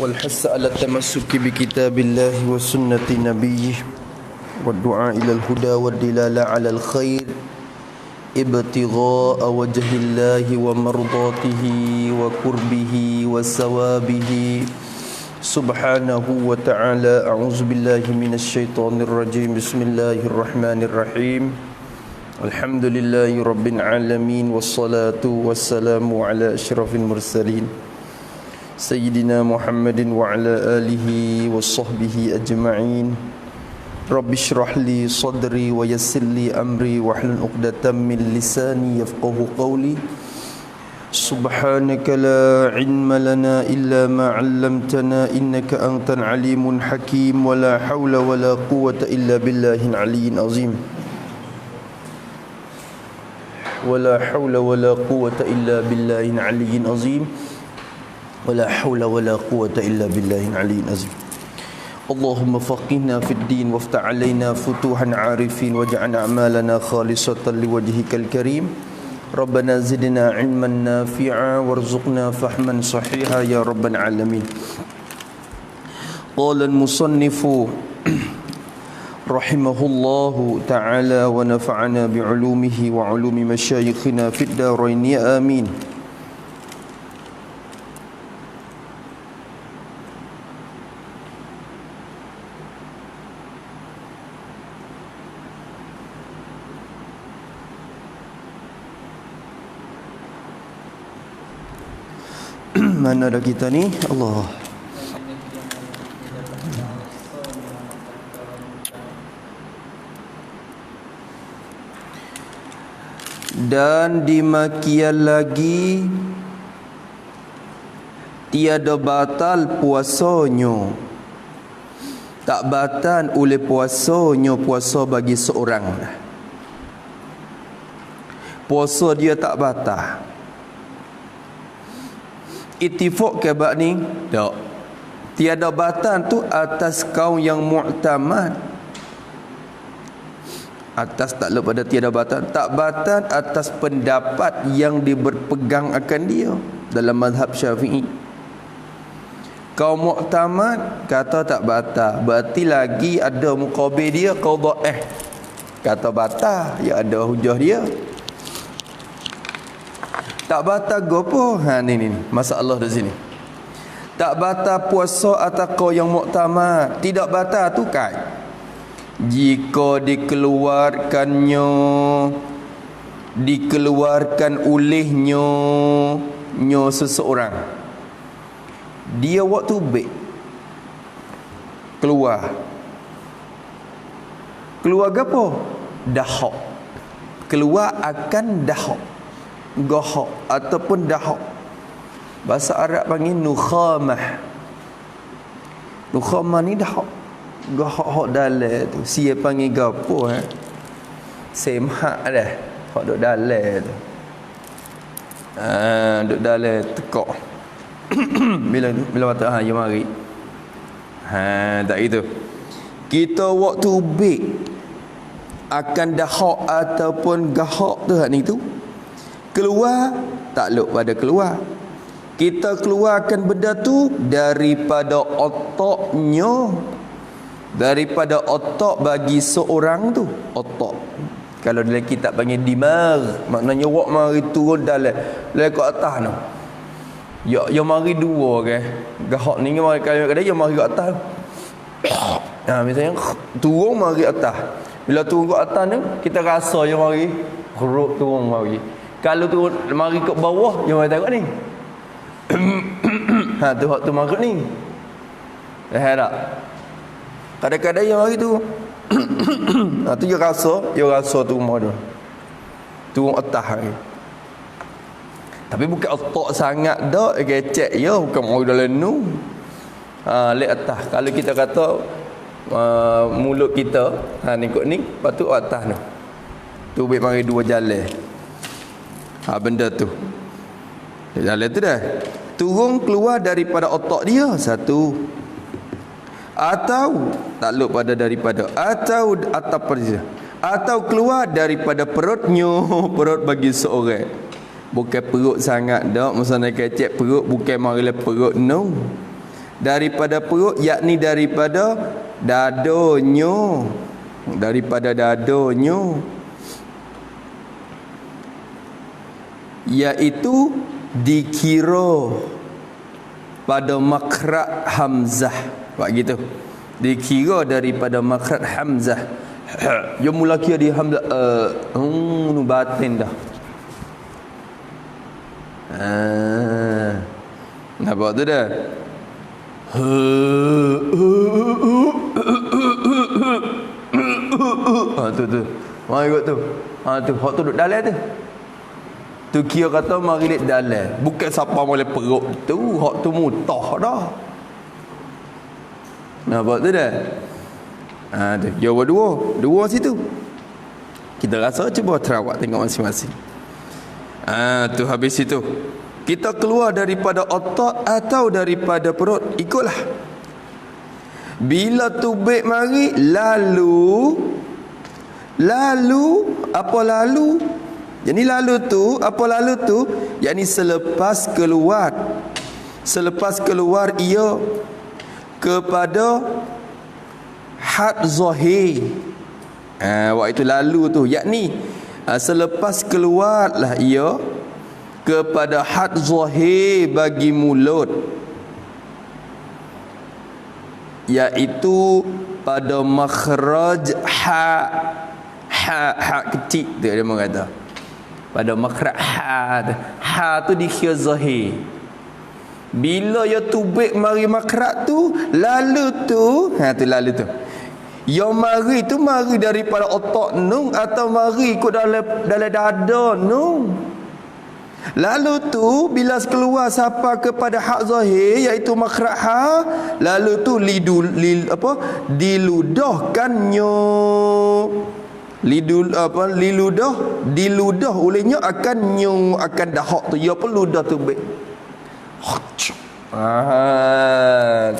والحث على التمسك بكتاب الله وسنة نبيه والدعاء إلى الهدى والدلالة على الخير ابتغاء وجه الله ومرضاته وقربه وثوابه سبحانه وتعالى. أعوذ بالله من الشيطان الرجيم. بسم الله الرحمن الرحيم. الحمد لله رب العالمين والصلاة والسلام على أشرف المرسلين سيدنا محمد وعلى آله وصحبه أجمعين. رب اشرح لي صدري ويسر لي أمري واحلل عقدة من لساني يفقه قولي. سبحانك لا علم لنا إلا ما علمتنا إنك أنت العليم الحكيم. ولا حول ولا قوة إلا بالله العلي العظيم. ولا حول ولا قوة إلا بالله العلي العظيم. ولا حول ولا قوة إلا بالله العلي العظيم. اللهم فقهنا في الدين وافتح علينا فتوحا عارفين واجعل أعمالنا خالصة لوجهك الكريم. ربنا زدنا علما نافعا وارزقنا فهما صحيحا يا رب العالمين. قال المصنف رحمه الله تعالى ونفعنا بعلومه وعلوم مشايخنا في الدارين آمين. Mana dah kita ni? Allah. Dan demikian lagi tiada batal puasanya, tak batal oleh puasanya puasa bagi seorang. Puasa dia tak batal. Ittifaq ke bab ni? Tak. Tiada batal tu atas kaum yang mu'tamad. Atas tak lepas pada tiada batal. Tak batal atas pendapat yang diberpegang akan dia dalam mazhab Syafi'i. Kaum mu'tamad kata tak batal. Berarti lagi ada muqabil dia kau dhaif. Kata batal, ya ada hujah dia. Tak batal gopo? Ni masalah di sini. Tak batal puasa atas kau yang muktamad. Tidak batal tu kan? Jika dikeluarkan olehnya seseorang. Dia waktu baik keluar apa? Dahak. Keluar akan dahak. Gahak ataupun dahak. Bahasa Arab panggil nukhamah. Nukhamah ni dahak. Gahak hak dalam tu. Sia panggil gapo semhak dah. Hak duk dalam tu. Duk dalam tekak. bila kata ya mari. Tak gitu. Kita waktu baik akan dahak ataupun gahak tu ni tu. Keluar takluk pada keluar. Kita keluarkan benda tu daripada otaknya. Daripada otak bagi seorang tu. Otak. Kalau dalam kitab panggil dimar, maknanya wak mari turun dalam ke atas tu. Ya mari dua ke. Gahak ni mari kalau kadang ya mari ke atas. Misalnya turun mari atas. Bila turun ke atas tu kita rasa ya mari huruf turun mari. Kalau tu mari ke bawah, yang mana tengok ni? Tu hak tu mari ni. Tak? Kadang-kadang yang mari tu. Tu dia rasa tu rumah tu. Turun atas ni. Tapi bukan otak sangat dak, kecek ya, bukan mau dalam nu. Lek atas. Kalau kita kata mulut kita, ni kot ni, patut atas tu. Tu baik mari dua jalan. Benda tu jalan tu dah turun keluar daripada otak dia satu, atau takluk pada daripada atau keluar daripada perutnya. Perut bagi seorang Bukan perut sangat dak. Masa nak kecek perut bukan marilah perut no. Daripada perut yakni daripada dadonyo. Daripada dadonyo. Iaitu dikira pada makhraj hamzah. Buat gitu. Dikira daripada makhraj hamzah. Dia mula kira di hamzah nu batin dah. Nampak tu dah. Tu. Mari ikut tu. Tu hak tu duduk dalam tu. Tu kira kata mari dek dalam. Bukan siapa boleh perut tu, hak tu mutah dah. Nampak tu dah. Tu jawab dua situ. Kita rasa cuba terawak tengok masing-masing. Tu habis itu. Kita keluar daripada otak atau daripada perut, ikutlah. Bila tubik mari lalu apa lalu? Jadi lalu tu, apa lalu tu? Yakni selepas keluar ia kepada had zahir. Waktu itu lalu tu, yakni selepas keluarlah ia kepada had zahir bagi mulut, iaitu pada makhraj ha kecil tu dia mengata. Pada makhraj ha tu dikira zahir. Bila ya tubik mari makhraj tu, lalu tu, tu lalu tu. Ya mari tu mari daripada otak nung atau mari ikut dalam dada nung. Lalu tu bila keluar sampai kepada hak zahir iaitu makhraj ha, lalu tu diludahkannya. Diludah olehnya akan akan dahak tu. Ya perlu dah tubik.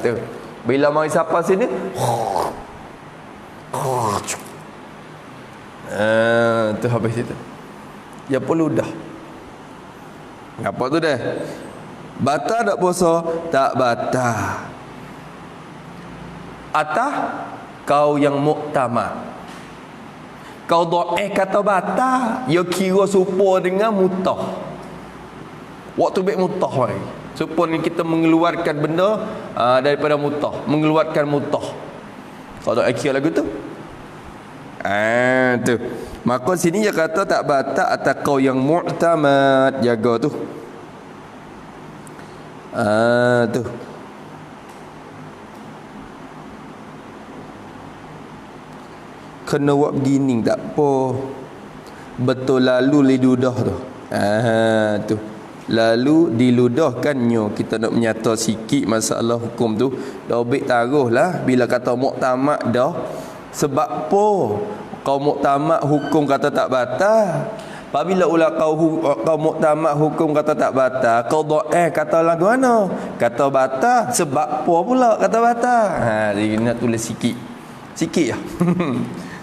Tu. Bila mari siapa sini? Tu habis itu. Ya perlu dah. Apa tu dah? Batal tak puasa? Tak batal. Atah kau yang muktamad. Kau dhaif kata batal, ya kira serupa dengan mutah. Waktu baik mutah lagi. Serupa ni kita mengeluarkan benda daripada mutah, mengeluarkan mutah. Kau dhaif kira lagu tu. Tu. Maka sini dia kata tak batal atas kau yang mu'tamad, jaga tu. Tu. Kena buat begini tak apa. Betul lalu lidudah tu. Tu. Lalu diludahkannya. Kita nak menyata sikit masalah hukum tu. Dah baik taruhlah bila kata mu'tamad dah. Sebab apa kau muktamad hukum kata tak batal? Apabila ulah kau muktamad hukum kata tak batal, kau dhaif kata lagu mana? Kata batal. Sebab apa pula kata batal? Dia nak tulis sikit. Sikit lah.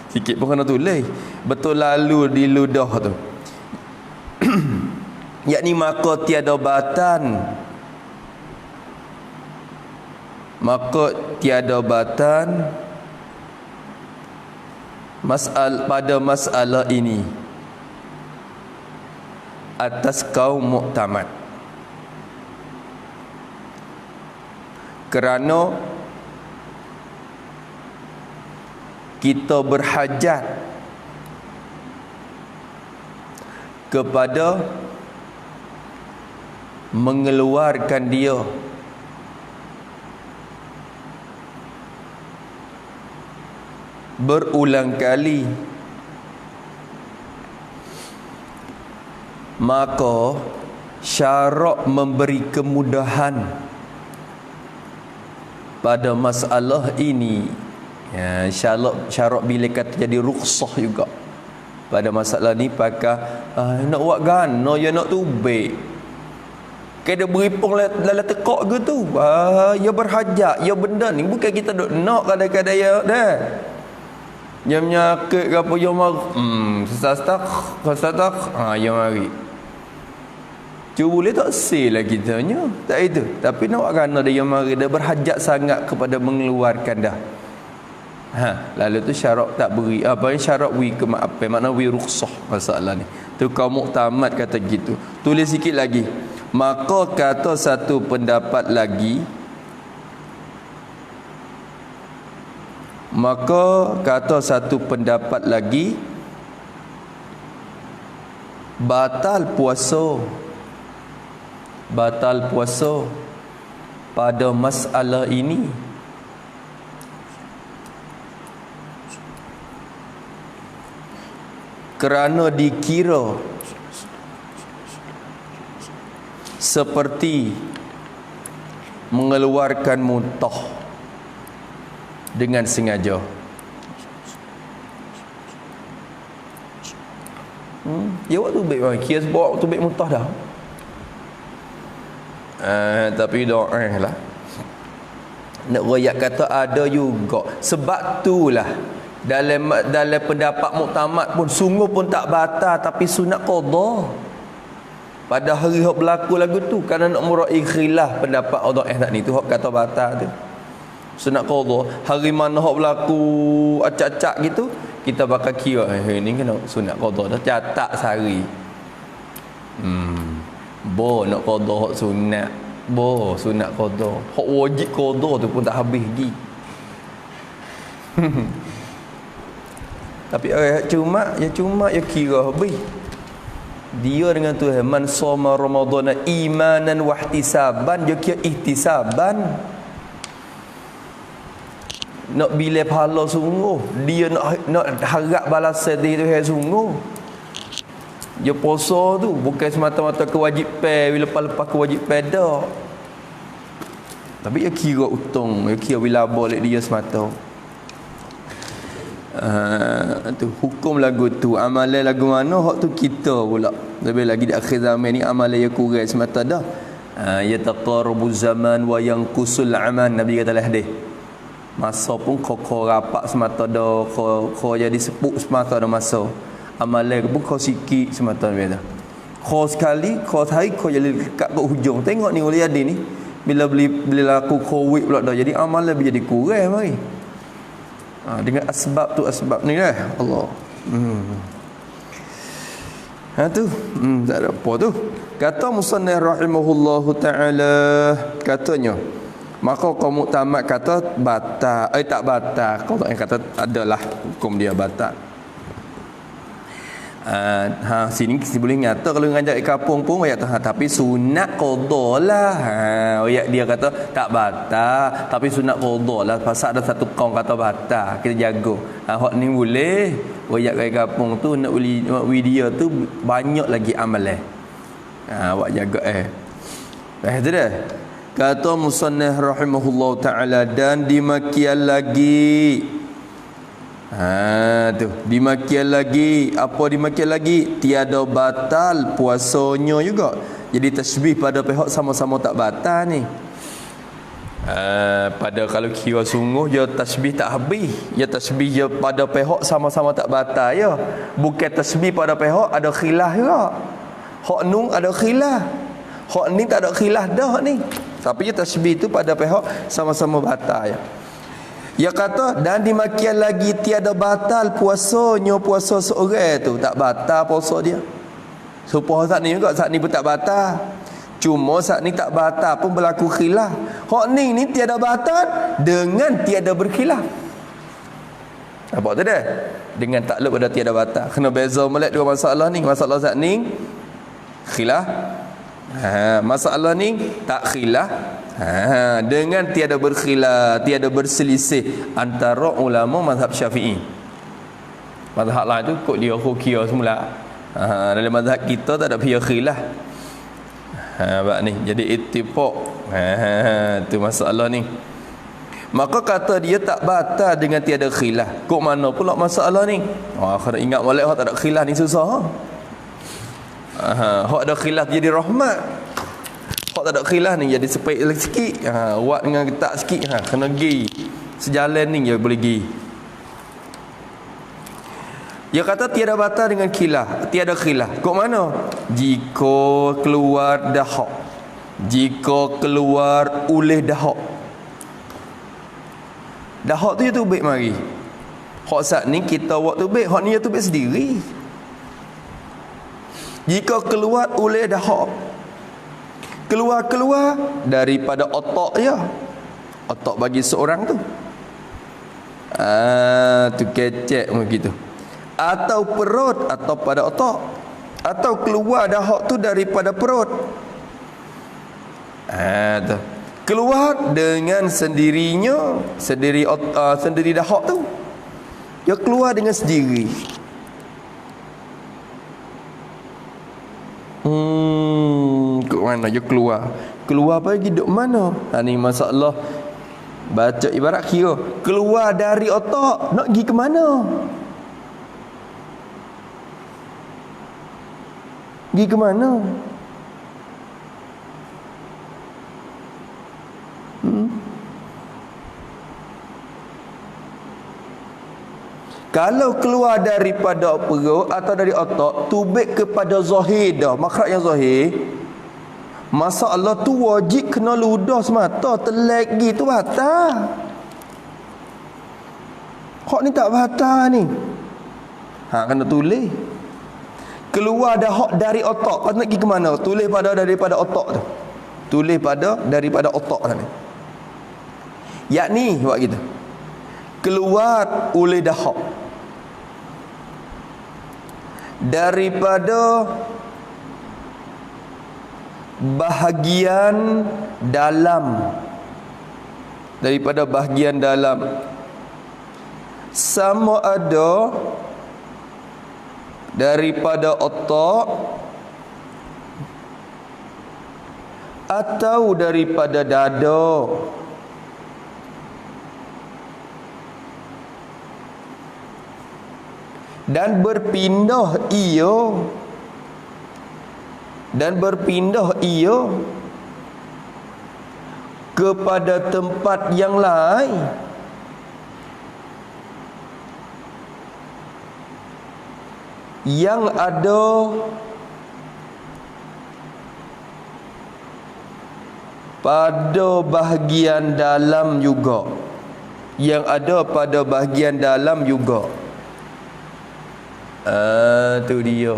Sikit pun kena tulis. Betul lalu diludah tu. Yakni maka tiada batan. Pada masalah ini atas kaum muktamad, kerana kita berhajat kepada mengeluarkan dia berulang kali, maka syarak memberi kemudahan pada masalah ini. Syarak bila kata jadi rukhsah juga pada masalah ni, pakai nak buat gana ya nak tubik kena beri pun dalam tekak ke tu. Ya berhajat, ya benda ni bukan kita duk nak kadang-kadang ya dah. Yang menyakit ke apa, yang mari sesak-sesak, ya mari. Cuma boleh tak sel lah kitanya. Tak itu. Tapi nak kerana dia mari dia berhajat sangat kepada mengeluarkan dah. Lalu tu syarat tak beri apa yang syarat wi ke apa makna wi rukhsah masalah ni. Tu kaum muktamad kata gitu. Tulis sikit lagi. Maka kata satu pendapat lagi, batal puasa pada masalah ini kerana dikira seperti mengeluarkan muntah dengan sengaja. Ya waktu baik bang, kira sebab waktu baik muntah dah. Tapi doa lah. Nak royak kata ada juga. Sebab itulah dalam pendapat muktamad pun sungguh pun tak batal tapi sunat qada. Pada hari hok berlaku lagu tu kerana nak murai khilaf pendapat Allah tak ni tu hok kata batal tu. Sunat qada. Hari mana hok berlaku acak-acak gitu, kita bakal kira ni kena sunat qada dah catat sehari. Bo nak qada hok sunat. Bo sunat qada. Hok wajib qada tu pun tak habis lagi. Tapi cuma ya kira habis. Dia dengan Tuhan man soma ramadhana imanan wa ihtisaban, dia kira ihtisaban. Nak bila pahala sungguh, dia nak harap balasan dari Tuhan sungguh. Dia puasa tu bukan semata-mata kewajipan bila lepas kewajipan dah. Tapi dia kira untung, dia kira bila boleh dia semata. Tu hukum lagu tu, amalan lagu mana hak tu kita pula. Lebih lagi di akhir zaman ni amalan yang kurang semata dah. Ya taqarrubu zaman wa yanqusul aman, Nabi kata lah hadis. Masa pun kau rapat semata dah, kau jadi sepuk semata dah masa. Amalan pun kau sikit semata dah. Kau sekali kau hari kau jadi dekat ke hujung. Tengok ni oleh hadis ni. Bila laku covid pula dah, jadi amalan jadi kurang mari. Dengan asbab tu asbab ni lah Allah. Tu tak ada apa tu. Kata musannif rahimahullahu taala, katanya maka kaum muktamad kata batal, tak batal. Kau tak kata adalah hukum dia batal. Sini kita boleh nyata kalau ngajak kampung pun ayat tapi sunat qada lah. Ayat dia kata tak batal tapi sunat qada lah. Pasal ada satu kaum kata batal, kita jaga. Hak ni boleh. Ayat kat kampung tu nak beli dia tu banyak lagi amalan. Awak jaga tu dah. Kata musannif rahimahullah taala, dan dimakian lagi. Tu dimakian lagi. Apa dimakian lagi? Tiada batal puasanya juga. Jadi tasbih pada pihak sama-sama tak batal ni. Pada kalau kira sungguh dia tasbih tak habis. Ya tasbih dia pada pihak sama-sama tak batal ya. Bukan tasbih pada pihak ada khilaf juga. Hak nun ada khilaf. Hak ni tak ada khilaf dah ni. Tapi ya tasbih tu pada pihak sama-sama batal ya. Dia kata dan dimakian lagi tiada batal puasanya, puasa seorang tu tak batal puasa dia. Supaya saat ni juga, saat ni pun tak batal. Cuma saat ni tak batal pun berlaku khilaf. Hak ni tiada batal dengan tiada berkhilaf. Apa tu dah? Dengan takluk pada tiada batal. Kena beza molek dua masalah ni. Masalah saat ni khilaf. Masalah ni tak khilaf. Dengan tiada berkhilaf, tiada berselisih antara ulama mazhab Syafi'i. Mazhab lain tu kok dia kira semula. Dalam mazhab kita tak ada pihak khilaf. Bab ni jadi ittifaq. Tu masalah ni. Maka kata dia tak batal dengan tiada khilaf. Kok mana pula masalah ni? Kena ingat molek hak tak ada khilaf ni susah. Hak ada khilaf jadi rahmat. Hak tak ada khilaf ni jadi sepek sikit. Buat dengan ketak sikit. Kena pergi sejalan ni je boleh pergi. Dia kata tiada batal dengan khilaf, tiada khilaf. Kok mana? Jika keluar dahak. Jika keluar oleh dahak. Dahak tu dia tubik mari. Hak saat ni kita buat tubik, hak ni dia tubik sendiri. Jika keluar oleh dahak. Keluar daripada otak dia. Otak bagi seorang tu. Tu kecek begitu. Atau perut atau pada otak, atau keluar dahak tu daripada perut. Tu. Keluar dengan sendirinya, sendiri dahak tu. Dia keluar dengan sendiri. Ke mana dia keluar? Keluar apa lagi duk mana? Ni masalah baca ibarat kira. Keluar dari otak, nak pergi ke mana? Pergi ke mana? Kalau keluar daripada perut atau dari otak, tubik kepada zahir dah, makhraj yang zahir. Masalah tu wajib kena ludah semata, telak gitu batal. Hak ni tak batal ni. Kena tulis. Keluar dah hak dari otak, nak pergi ke mana? Tulis pada daripada otak tu. Tulis pada daripada otak tadi. Yakni buat gitu. Keluar oleh dahak daripada bahagian dalam, daripada bahagian dalam, sama ada daripada otak atau daripada dada. Dan berpindah ia kepada tempat yang lain yang ada pada bahagian dalam juga, yang ada pada bahagian dalam juga. Tu dia.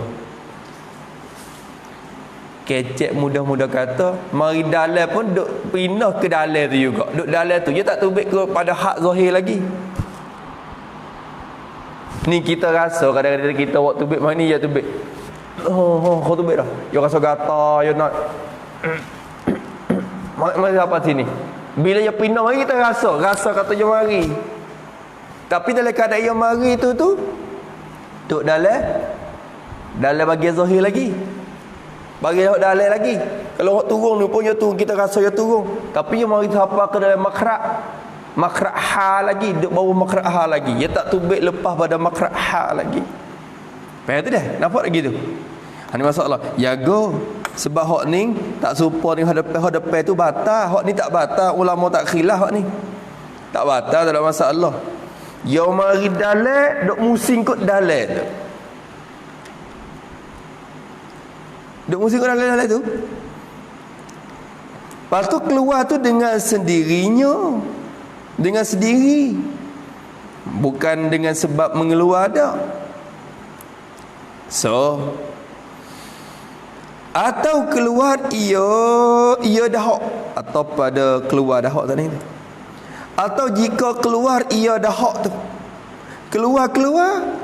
Kecek mudah-mudah kata, mari dalam pun duk pindah ke dalam tu juga. Duk dalam tu dia tak tubik kepada hak zahir lagi. Ni kita rasa kadang-kadang kita waktu tubik mana ni ya tubik. Kau tubik dah. Dia rasa gatal, dia nak mari apa sini. Bila dia pindah mari kita rasa kata dia mari. Tapi dalam keadaan dia mari tu duk dalam bahagian zahir lagi. Bahagian dalam lagi. Kalau hak turun ni pun dia turun, kita rasa dia turun. Tapi dia mari sampai ke dalam makhraj ha lagi, duk bawah makhraj ha lagi. Dia tak tubik lepas pada makhraj ha lagi. Faham tu dah? Nampak lagi tu? Ini masalah. Jaga. Sebab hak ni tak serupa dengan hak depan tu batal. Hak ni tak batal. Ulama tak khilaf hak ni. Tak batal, tak ada masalah. Dia mari dalam, duk musing kot dalam tu. Duk musing kot dalam tu. Lepas tu keluar tu dengan sendirinya. Dengan sendiri. Bukan dengan sebab mengeluar dah. So, atau keluar ia dahak, atau pada keluar dahak tadi tu. Atau jika keluar ia dahak tu, keluar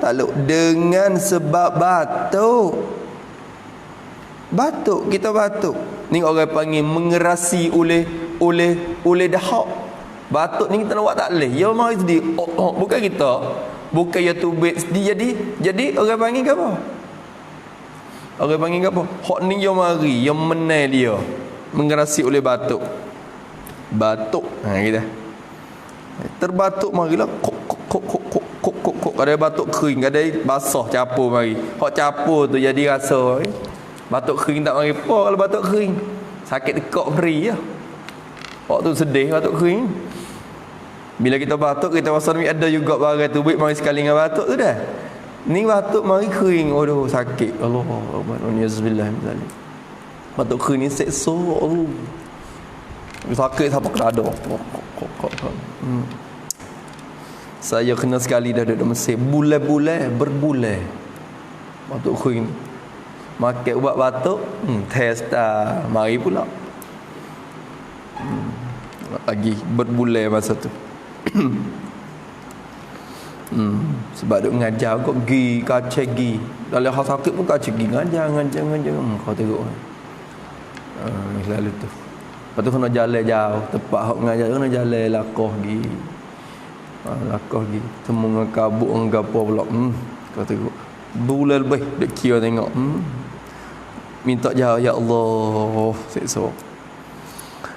taluk dengan sebab batuk kita batuk ni orang panggil mengerasi oleh dahak. Batuk ni kita nak buat tak boleh, dia mari sendiri. Bukan kita, bukan dia tubik sendiri. Jadi orang panggil ke apa? Orang panggil ke apa? Hak ni dia mari, yang menai dia mengerasi oleh batuk. Kita terbatuk marilah kok ada batuk kering, ada basah capur mari. Hak capur tu jadi rasa batuk kering tak mari apa. Kalau batuk kering sakit tekak beri ya. Hak tu sedih batuk kering. Bila kita batuk kita rasa ni ada juga barang tubik mari sekali dengan batuk tu dah. Ni batuk mari kering. Aduh sakit. Allah Akbar. Yazbillah misalnya. Batuk kering ni seksa. Allah. Sakit sampai ke dada. Saya kena sekali dah duduk Mesir. Bulan-bulan, berbulan. Batuk kering. Makan ubat batuk, test dah. Mari pula. Lagi berbulan masa tu. Sebab duk mengajar kau pergi kacau pergi. Dalam hal sakit pun kacau pergi ngajar. Kau tengok. Selalu tu. Lepas tu kena jalan jauh. Tempat hak mengajar kena jalan lakoh pergi. Lakoh pergi. Temu dengan kabut dengan apa pula. Kau tengok. Bulan lebih duk kira tengok. Minta jauh ya Allah. Seksa.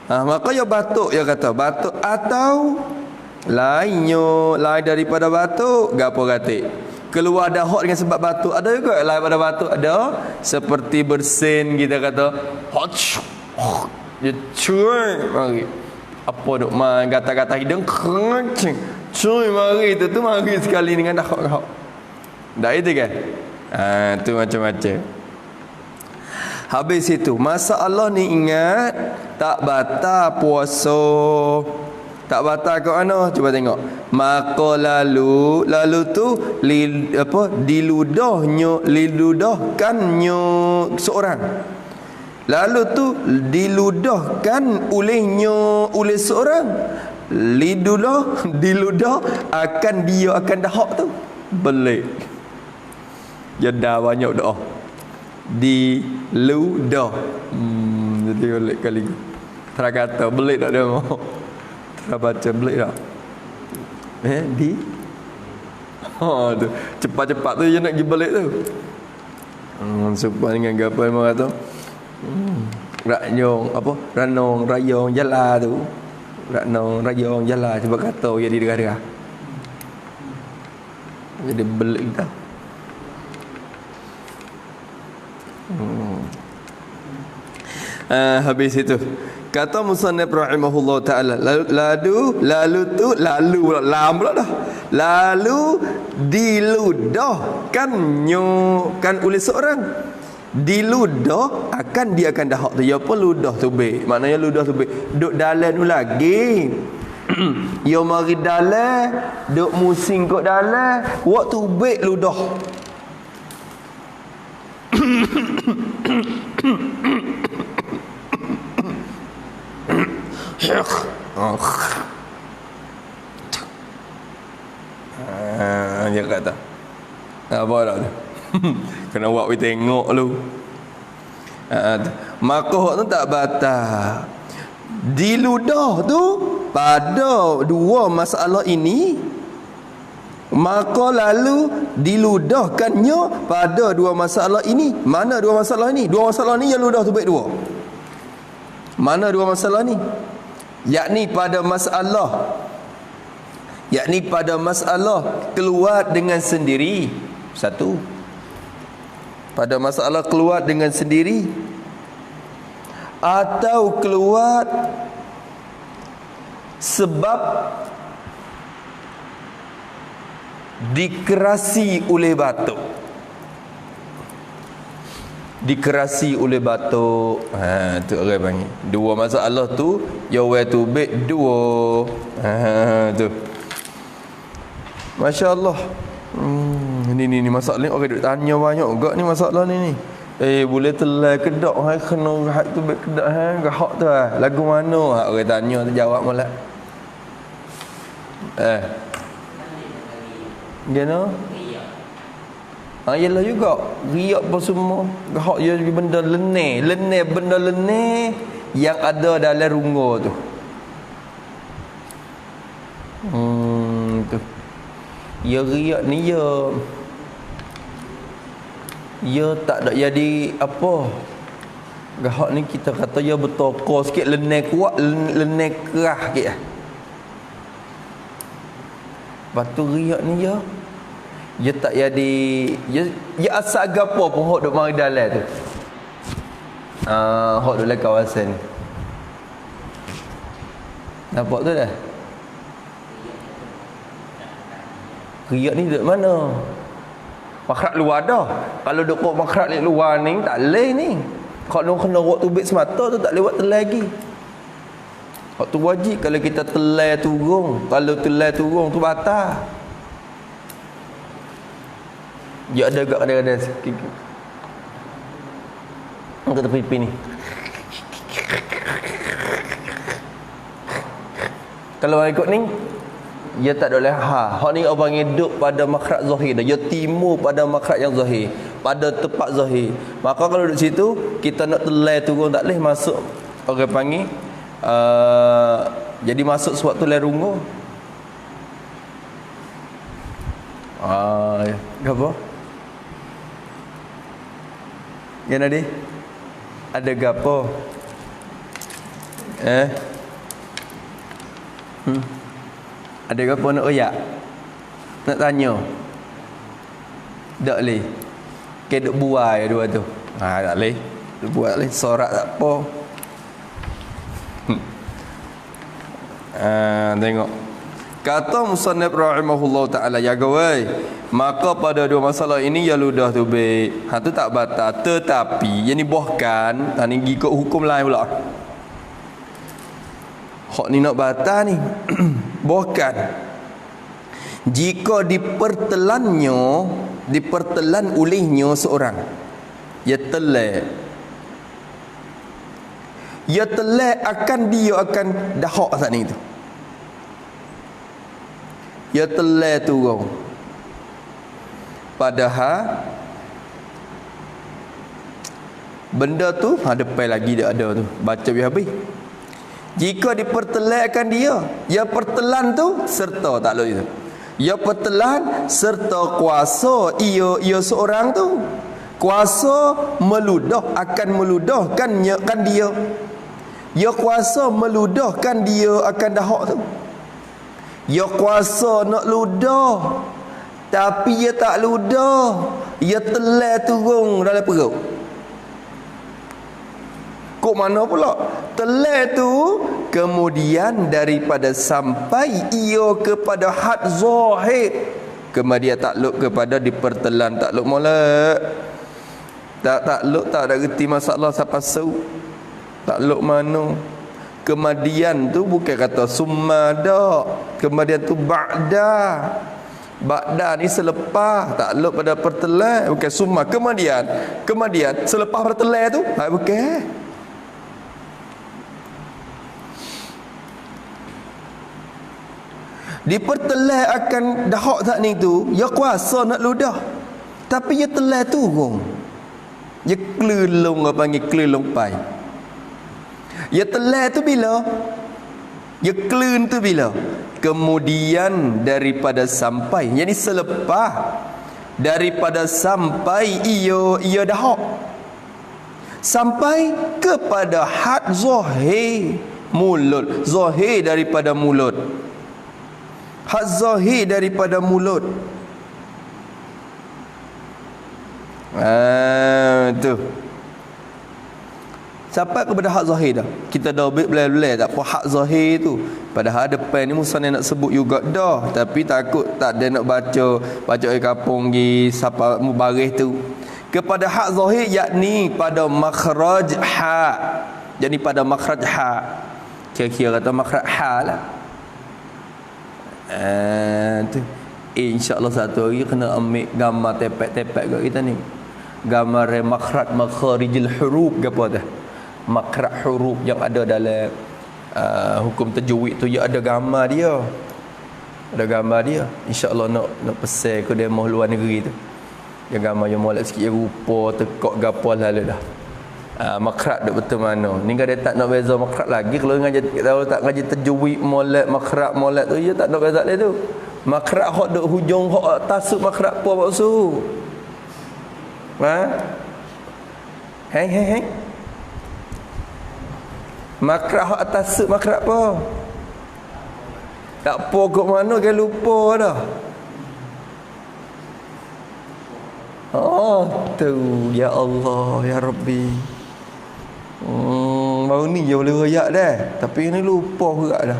Maka ya batuk ya kata. Batuk atau lainnya. Lain daripada batuk. Gapo kata? Keluar dahak dengan sebab batuk. Ada juga lain daripada batuk. Ada. Seperti bersin kita kata. Dia cuy. Mari. Apa duk main gata-gata hidung. Cuy mari. Itu tu mari sekali dengan dahak-dahak. Dah itu kan? Tu macam-macam. Habis itu masalah ni ingat tak batal puasa. Tak batal ke mana? Cuba tengok. Maka lalu tu diludahkannya seorang. Lalu tu diludahkan oleh seorang. Diludah akan dia akan dahak tu. Belik. Jeda banyak doa. Diludah. Jadi belik kali. Tak kata belik tak ada mau. Tak baca belik tak. Tu. Cepat-cepat tu je nak pergi belik tu. Supaya dengan gapai orang kata. Raknyong apa? Ranong rayong jala tu. Raknong rayong jala cuba kata jadi derah-derah. Jadi belik dah. Habis itu kata musannif rahimahullah taala lalu pula dah. Lalu diludahkannya kan oleh seorang. Diludah akan dia akan dahak tu. Ya apa ludah tu baik. Maknanya ludah tu baik. Duk dalam tu lagi. Ya mari dalam, duk musing kot dalam, waktu baik ludah. Dia kata apa dah tu. Kena buat kita tengok lu. Maka hak tu tak batal. Diludah tu pada dua masalah ini. Maka lalu diludahkannya pada dua masalah ini. Mana dua masalah ni? Dua masalah ni yang ludah tu baik dua. Mana dua masalah ni? Yakni pada masalah keluar dengan sendiri. Satu. Pada masalah keluar dengan sendiri atau keluar sebab dikerasi oleh batuk. Dikerasi oleh batuk. Tu orang panggil. Dua masalah tu, ya wa tu baik dua. Tu. Masya-Allah. Ni masalah ni orang duk tanya banyak juga ni masalah ni. Boleh telai kedak kena hak tu baik kedak hak tu lagu mana orang tanya tu jawab molek. Gana? Yalah juga riak apa semua hak dia benda leneh benda leneh yang ada dalam rungo tu. Tu. Ya riak ni ya tak ada jadi apa. Gahak ni kita kata ya bertokor sikit leneh kuat leneh kerah sikit. Batu riak ni ya tak jadi ya asal gapo pun hok duk mari dalam tu. Hok duk dalam kawasan. Nampak tu dah. Riak ni duduk mana? Makhraj luar dah. Kalau duk makhraj ni luar ni tak leh ni. Kalau kena waktu bit semata tu tak lewat telai lagi. Waktu wajib kalau kita telai turun, kalau telai turun tu batal. Dia ada agak kadang-kadang sikit. Angkat pipi ni. Kalau ikut ni, dia tak boleh hak ni orang hidup pada makhraj zahir dah. Dia timur pada makhraj yang zahir, pada tempat zahir. Maka kalau duduk situ kita nak telai turun tak boleh masuk. Orang panggil jadi masuk sewaktu telai rungu. Apa? Ya Nadi? Ada gapo? Ada gapo nak oyak? Nak tanya? Tak boleh. Ke duk buai dua tu. Tak boleh. Duk buat boleh sorak tak apa. Tengok. Kata musannif rahimahullah taala, ya gawai, maka pada dua masalah ini ya ludah tu baik. Tu tak batal, tetapi yang ni bahkan ni ikut hukum lain pula. Hak ni nak batal ni. Bahkan jika dipertelan olehnya seorang, ya telai akan dia akan dahak saat ni tu. Ya telai turun. Padahal benda tu depan lagi dia ada tu. Baca habis. Jika dipertelaikan dia, ya pertelan tu serta tak lho itu. Ya pertelan serta kuasa ia seorang tu. Kuasa meludah akan meludahkan kan dia. Ya kuasa meludahkan dia akan dahak tu. Ya kuasa nak ludah, tapi ia tak ludah. Ia telai turun dalam perut. Kok mana pula? Telai tu kemudian daripada sampai ia kepada had zahir, kemudian takluk kepada dipertelan, takluk molek. Takluk tak ada reti masalah siapa su. Takluk mana? Kemudian tu bukan kata summa dak. Kemudian tu ba'da. Ba'da ni selepas takluk pada pertelan, bukan summa. Kemudian selepas pertelan tu, bukan. Dipertelan akan dahak tak ni tu, ya kuasa nak ludah. Tapi ya telai turun. Ya kelelong, apa panggil kelelong pai. Ya telai tu bila? Ya kelun tu bila? Kemudian daripada sampai, jadi selepas daripada sampai ia dahak sampai kepada had zahir mulut, zahir daripada mulut, had zahir daripada mulut. Tu sampai kepada hak zahir dah. Kita dah belai-belai tak apa hak zahir tu. Padahal depan ni musannif nak sebut juga dah, tapi takut tak ada nak baca kampung gi siapa mubaris tu. Kepada hak zahir yakni pada makhraj ha. Jadi pada makhraj ha. Kira-kira kata makhraj ha lah. Tu. Insya-Allah satu hari kena ambil gambar tepek-tepek kat kita ni. Gambar makharijil huruf ke apa dah. Makhraj huruf yang ada dalam hukum tajwid tu, ya ada gambar dia. Ada gambar dia. Insya-Allah nak pesan ke demo luar negeri tu. Yang gambar yang molek sikit, yang rupa tekak gapo lalu dah. Makhraj duk betul mana. Ni kan dia tak nak beza makhraj lagi. Kalau ngaji tahu tak ngaji tajwid molek makhraj molek tu, dia tak nak beza lagi tu. Makhraj hok duk hujung hok tasuk makhraj apa maksud? Hei. Makhraj hok atas makhraj apa? Tak apa kok mana kan lupa dah. Tu ya Allah ya Rabbi. Baru ni je boleh royak dah. Tapi ni lupa juga dah.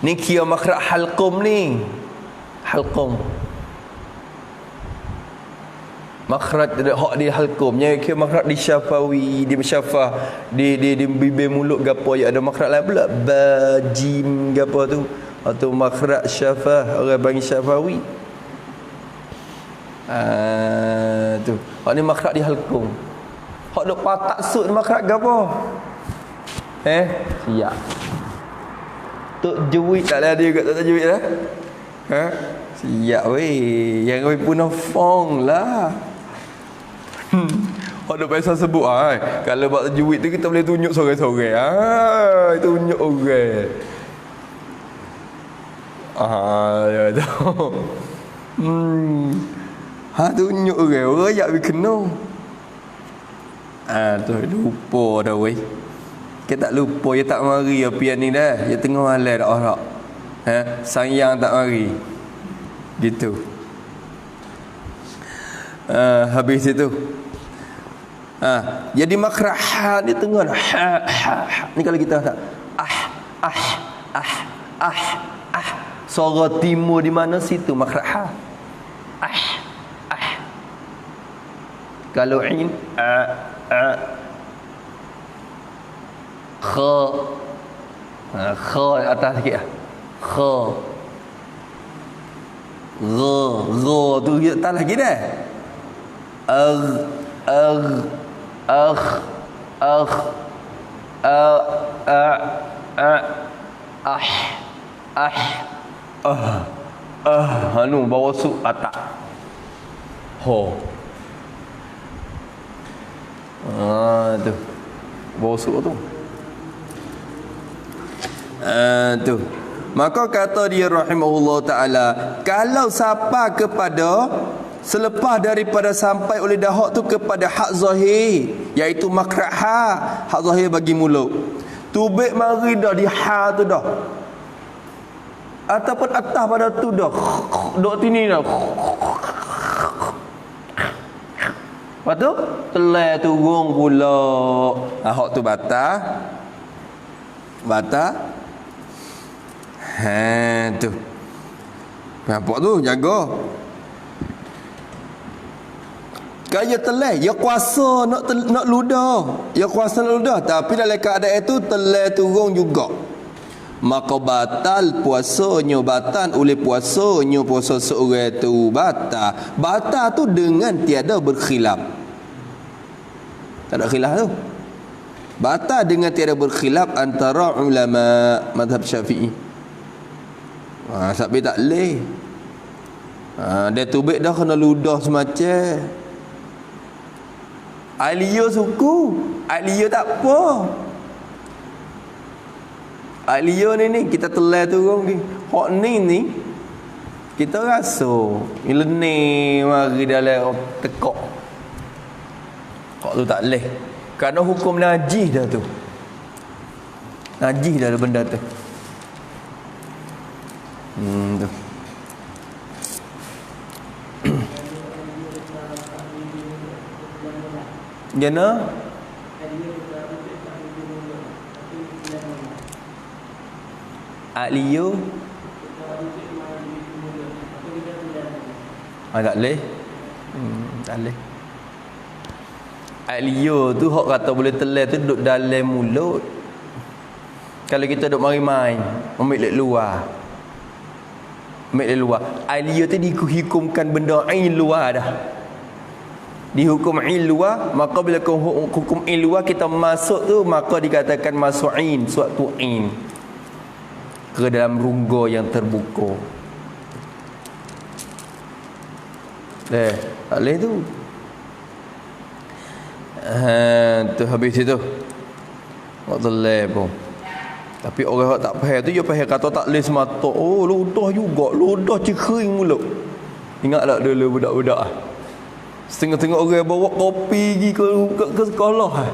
Ni kira makhraj halqum ni. Halqum. Makhraj hak di halqumnya ke makhraj di syafawi, di syafah, di bibir mulut gapo ya ada makhraj lain pula bajim gapo tu atau makhraj syafah orang panggil syafawi. Tu hak ni makhraj di halqum. Hak dok patak sud makhraj gapo? Siap. Tok juit tak ada juga tak juit dah. Siap weh. Yang weh punah fong lah. Ada pasal sebut kalau buat tajwid tu kita boleh tunjuk sorang-sorang. Tunjuk orang. Ya tahu. Tunjuk orang. Orang yak bi kena. Tu lupa dah weh. Kita tak lupa dia tak mari apian ni dah. Dia tengah malam dak orang. Sayang tak mari. Gitu. Habis itu jadi makhraj di tengah ni kalau kita tak suara timur di mana situ makhraj kalau in kha atas sikit kha tu dia tak lagi dah anu bawa su atak tu bawa su tu tu maka kata dia rahimahullah taala kalau siapa kepada selepas daripada sampai oleh dahak tu kepada hak zahir iaitu makhraj hak zahir bagi mulut tubik mari dah di ha tu dah ataupun atas pada tu dah dok sini dah lepas tu telai turun pula hak tu batal tu nampak tu jaga kaya telai ya kuasa nak ludah ya kuasa nak ludah tapi dalam keadaan itu telai turun juga maka batal puasanya batal oleh puasanya puasa seorang tu batal tu dengan tiada berkhilaf tak ada khilaf tu batal dengan tiada berkhilaf antara ulama mazhab Syafi'i sampai tak leh dia tubik dah kena ludah semacam Aliyah suku Aliyah tak apa Aliyah ni kita telai turun ni hak ni kita rasa bila ni mari dalam tekak hak tu tak leh kerana hukum najis dah tu najis dah benda tu tu Gana Aliyo tak boleh tak boleh Aliyo tu hak kata boleh telai tu duduk dalam mulut kalau kita duduk main-main ambil lek luar Aliyo tu dihukumkan benda ain luar dah dihukum in luar maka bila hukum in luar kita masuk tu maka dikatakan masu'in suatu in ke dalam rungga yang terbuka tak boleh tu tu habis itu waktu lebo tapi orang tak faham tu dia faham kata tak boleh semata ludah juga ludah cikering mulut ingat tak dulu budak-budak setengah-tengah orang bawa kopi pergi ke sekolah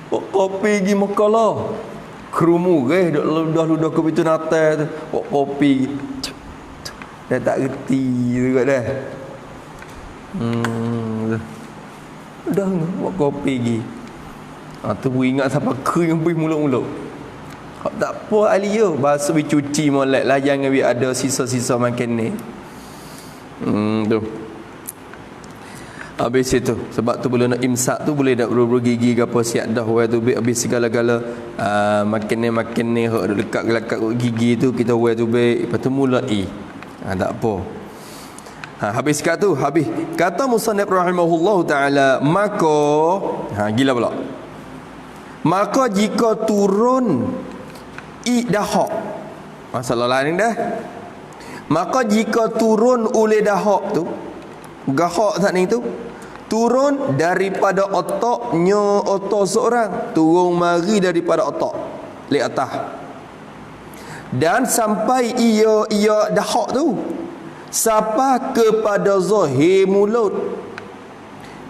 bawa kopi pergi makalah kerumu ludah kopi tu natal tu bawa kopi dah tak reti juga dah dah bawa kopi pergi tu ingat sampai kering pergi mulut-mulut tak apa Aliyah basuh cuci molek lah jangan ada sisa-sisa makan ni tu Habis itu sebab tu boleh nak imsak tu boleh dak buru-buru gigi ke apa siap dah way tu habis segala-gala makin ni hok dekat gigi tu kita way tu baik lepas tu mulai tak apa. Habis kat tu habis kata musannif rahimahullahu taala maka gila pula maka jika turun dahak masalah lain dah maka jika turun oleh dahak tu gahak saat ni tu turun daripada otaknya otak seorang turun mari daripada otak le atas dan sampai ia dahak tu sampai kepada zahir mulut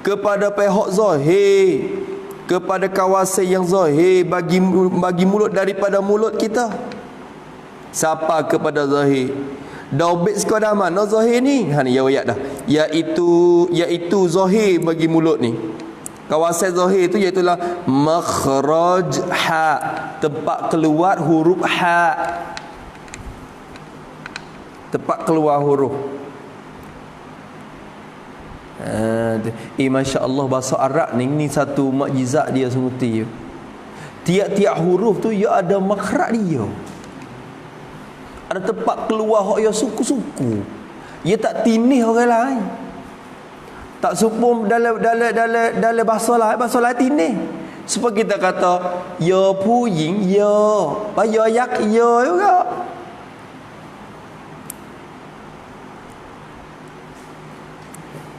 kepada pihak zahir kepada kawasan yang zahir bagi mulut daripada mulut kita sampai kepada zahir. Daubit sekadar mana zahir ni? Ni ya ayat dah. Iaitu zahir bagi mulut ni. Kawasan zahir tu iaitu makhraj ha, tempat keluar huruf ha. Tempat keluar huruf. Masya-Allah bahasa Arab ni satu mukjizat dia sungguh. Tiap-tiap huruf tu ia ada makhraj dia. Ada tempat keluar hak ya suku-suku. Ia tak tinih orang lain. Tak supum dalam bahasa lain tinih. Supaya kita kata ya puying ya, ya yak ya juga.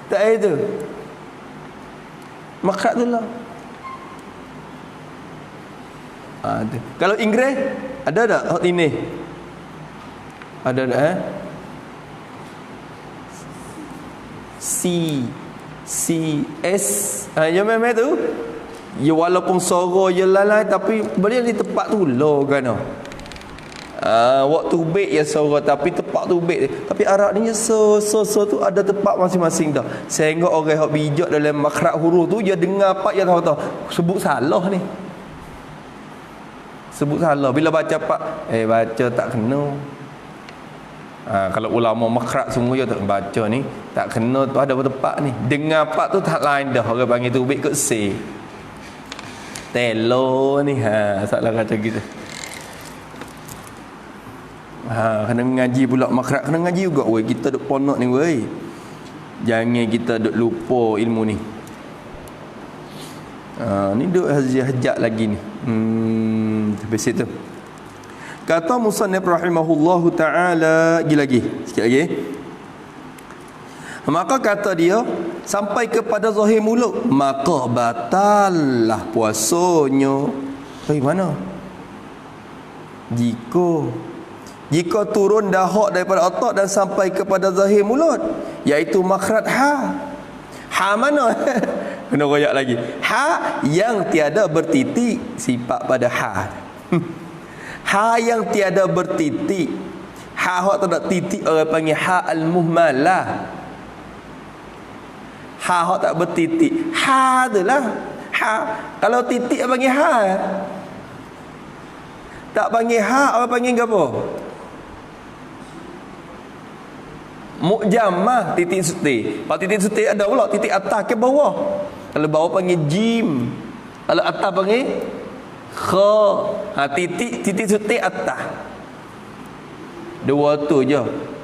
Tak itu. Makhraj tu lah. Ada. Kalau Inggeris ada tak hak tinih? Ada C ya memang tu ya walaupun suara je lalai tapi boleh di tempat tu lo kan waktu baik ya suara tapi tempat tu baik tapi Arab ni so tu ada tempat masing-masing dah sehingga orang hak bijak dalam makhraj huruf tu dia dengar apa yang tahu sebut salah ni sebut salah bila baca pak baca tak kena. Kalau ulama makhraj semua dia tak baca ni tak kena tu ada tempat ni dengar pak tu tak lain dah orang panggil tu baik ke C telo ni salah kata gitu kena ngaji pula makhraj kena ngaji juga weh kita duk ponok ni weh jangan kita duk lupa ilmu ni ni duk hajat lagi ni habis itu kata musannif rahimahullahu ta'ala lagi sikit lagi maka kata dia sampai kepada zahir mulut maka batallah puasanya bagaimana jika turun dahak daripada otak dan sampai kepada zahir mulut iaitu makhraj ha mana kena royak lagi ha yang tiada bertitik sifat pada ha ha yang tiada bertitik ha hak tak ada titik orang panggil ha al-muhmalah ha hak tak bertitik ha itulah ha kalau titik apa panggil ha tak panggil ha orang panggil apa mukjamah titik suti kalau titik suti ada pula titik atas ke bawah kalau bawah panggil jim kalau atas panggil kha titik suti atas dua tu je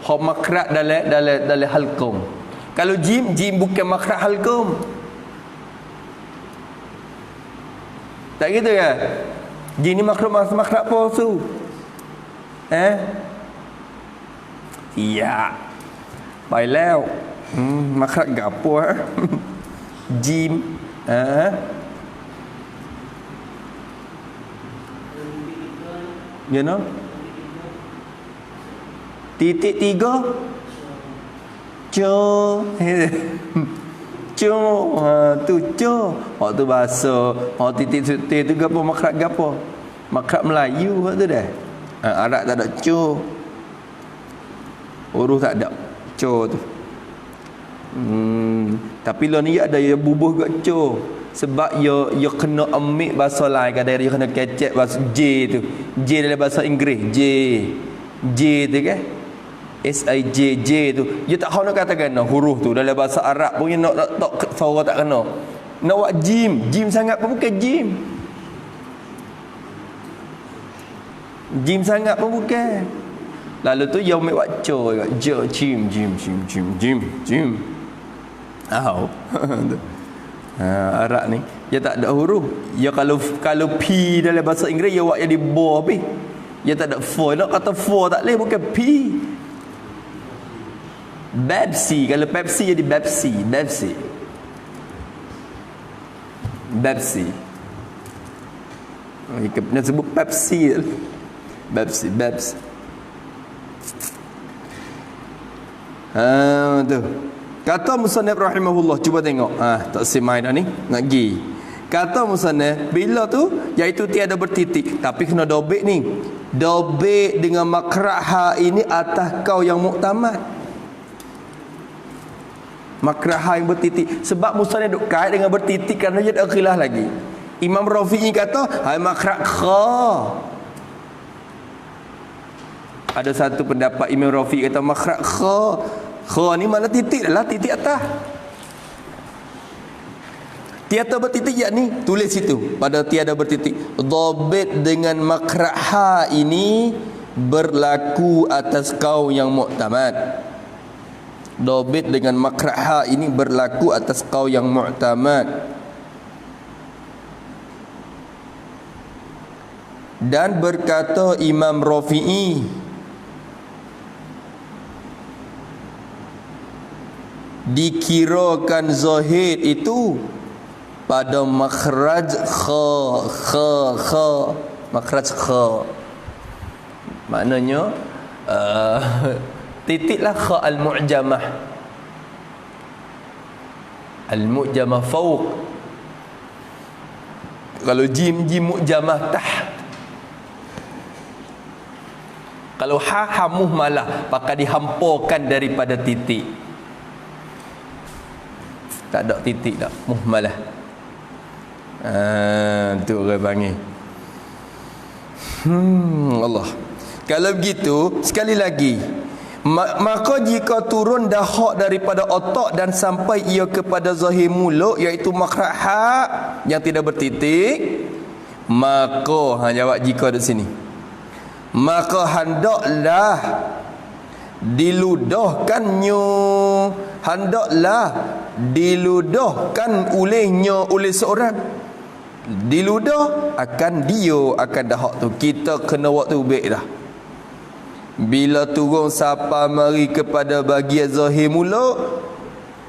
hak makhraj dalam halqum kalau jim bukan makhraj halqum tak gitu kan jim ni makhraj palsu iya baiklah makhraj gapo jim you know titik 3 co tu co waktu bahasa titik tu gapo makhraj gapo makhraj Melayu hak tu dah Arab tak ada co huruf tak ada co tu tapi lo ni ada yang bubuh kat co sebab dia kena ambil bahasa lain kadang dia kena kecek bahasa J tu J dalam bahasa Inggeris J tu kan SIJJ tu dia tak nak katakan huruf tu dalam bahasa Arab punya nak suara tak kena. Nak buat jim sangat pun bukan jim. Jim sangat pun bukan. Lalu tu yang ambil buat jim. Au. Arab ni dia tak ada huruf. Ya kalau P dalam bahasa Inggeris dia buat jadi bo P. Dia tak ada for. Nak kata for tak boleh, bukan P. Pepsi, kalau Pepsi jadi Pepsi. Nak sebut Pepsi. Tu. Kata musannif rahimahullah, cuba tengok. Tak semai dah ni, nak gi. Kata musannif, bila tu iaitu tiada bertitik, tapi kena dobek ni. Dobek dengan makrah ha ini atas kau yang muktamad. Makrah ha yang bertitik, sebab musannif duk kait dengan bertitik kerana dia ada khilaf lagi. Imam Rafi'i kata hai makrah kha. Ada satu pendapat Imam Rafi'i kata makrah kha. Kha ni mana titik adalah titik atas. Tiada bertitik yakni tulis situ pada tiada bertitik. Dhabit dengan makrah ha ini berlaku atas kau yang muktamad. Dhabit dengan makrah ha ini berlaku atas kau yang mu'tamad. Dan berkata Imam Rafi'i, dikirakan zahid itu pada makhraj kha. Makhraj kha maknanya titiklah kha al-mu'jamah. Al-mu'jamah fawq. Kalau jim mu'jamah taht. Kalau ha muhmalah, maka dihamparkan daripada titik. Tak ada titik dah, muhmalah. Tu orang panggil. Allah. Kalau begitu, sekali lagi, maka jika turun dahak daripada otak dan sampai ia kepada zahir mulut, iaitu makhraj ha yang tidak bertitik, maka jawab jika di sini, maka hendaklah diludahkan oleh seorang. Diludah akan dahak tu. Kita kena waktu baik dah. Bila turun sapa mari kepada bahagian zahir mulut,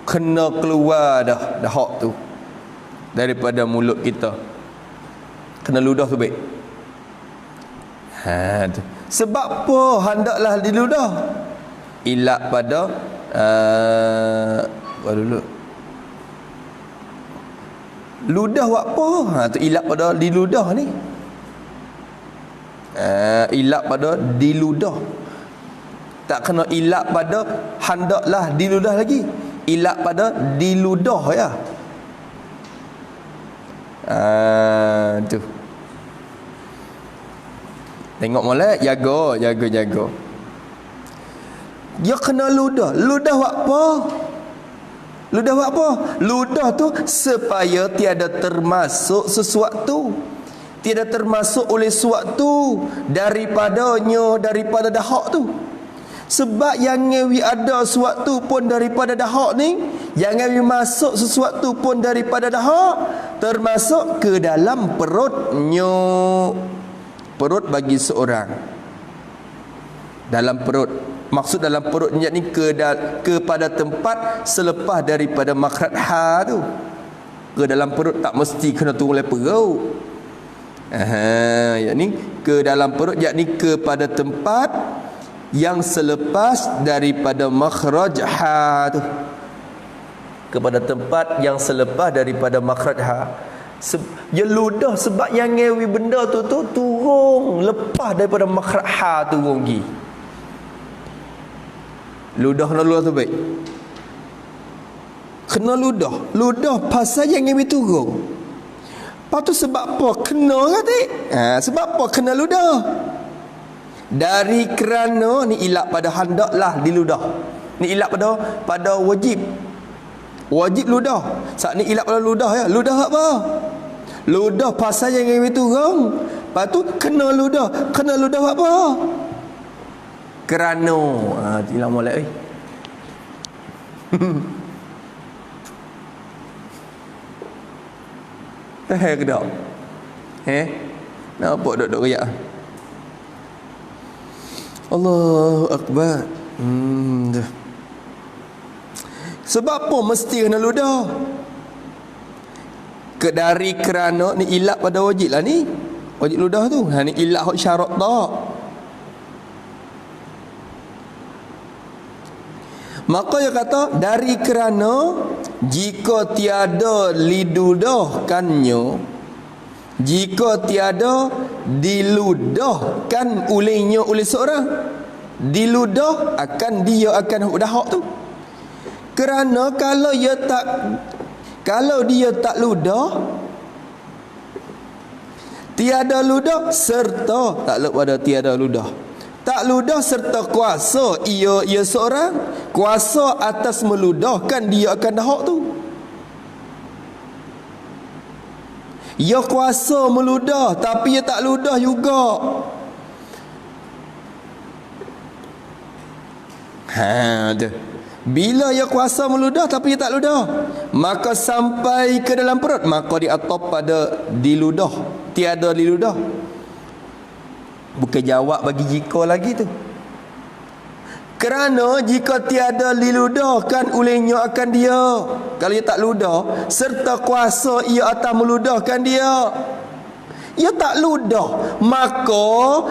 kena keluar dah hak tu daripada mulut kita. Kena ludah tu baik. Tu. Sebab apa hendaklah diludah? Ilak pada dulu. Ludah buat apa? Tu ilak pada diludah ni. Ilak pada diludah. Tak kena ilak pada hendaklah diludah lagi. Ilak pada diludah ya. Tu. Tengok molek, jaga. Dia kena ludah. Ludah buat apa? Ludah tu supaya tiada termasuk sesuatu. Tiada termasuk oleh sesuatu daripada dahak tu. Sebab yang ngewi ada sesuatu pun daripada dahak ni, yang ngewi masuk sesuatu pun daripada dahak, termasuk ke dalam perutnya. Perut bagi seorang. Dalam perut. Maksud dalam perut ni kepada tempat selepas daripada makhraj ha tu. Ke dalam perut tak mesti kena turun oleh perut. Yakni ke dalam perut, yakni kepada tempat yang selepas daripada makhraj ha tu. Kepada tempat yang selepas daripada makhraj ha. Dia ludah sebab yang ngewi benda tu turun lepas daripada makhraj ha turun pergi. Ludah tu baik. Kena ludah pasal yang ngewi turun. Lepas tu sebab apa kena kata? Sebab apa kena ludah? Dari kerana ni ilak pada handaklah diludah. Ni ilak pada wajib. Wajib ludah. Saat ni ilak pada ludah ya. Ludah apa? Ludah pasal yang itu turun. Lepas tu kena ludah. Kena ludah apa? Kerana. Ilak molek ke tak? Nampak duduk riak. Allahu Akbar. Sebab apa mesti kena ludah? Dari kerana ni ilak pada wajib lah ni. Wajib ludah tu. Ni ilak hak syarat tak. Maka dia kata dari kerana jika tiada lidudahkannya, jika tiada diludahkan olehnya oleh seorang, diludah akan dia akan hak tu. Kerana kalau dia tak ludah, tiada ludah serta tak pada tiada ludah. Tak ludah serta kuasa ia seorang, kuasa atas meludahkan dia akan hak tu. Ia kuasa meludah tapi ia tak ludah juga. Bila ia kuasa meludah tapi ia tak ludah, maka sampai ke dalam perut, maka dia atop pada diludah, tiada diludah. Bukan jawab bagi jika lagi tu. Kerana jika tiada diludahkan olehnya akan dia, kalau ia tak ludah serta kuasa ia atas meludahkan dia, ia tak ludah, maka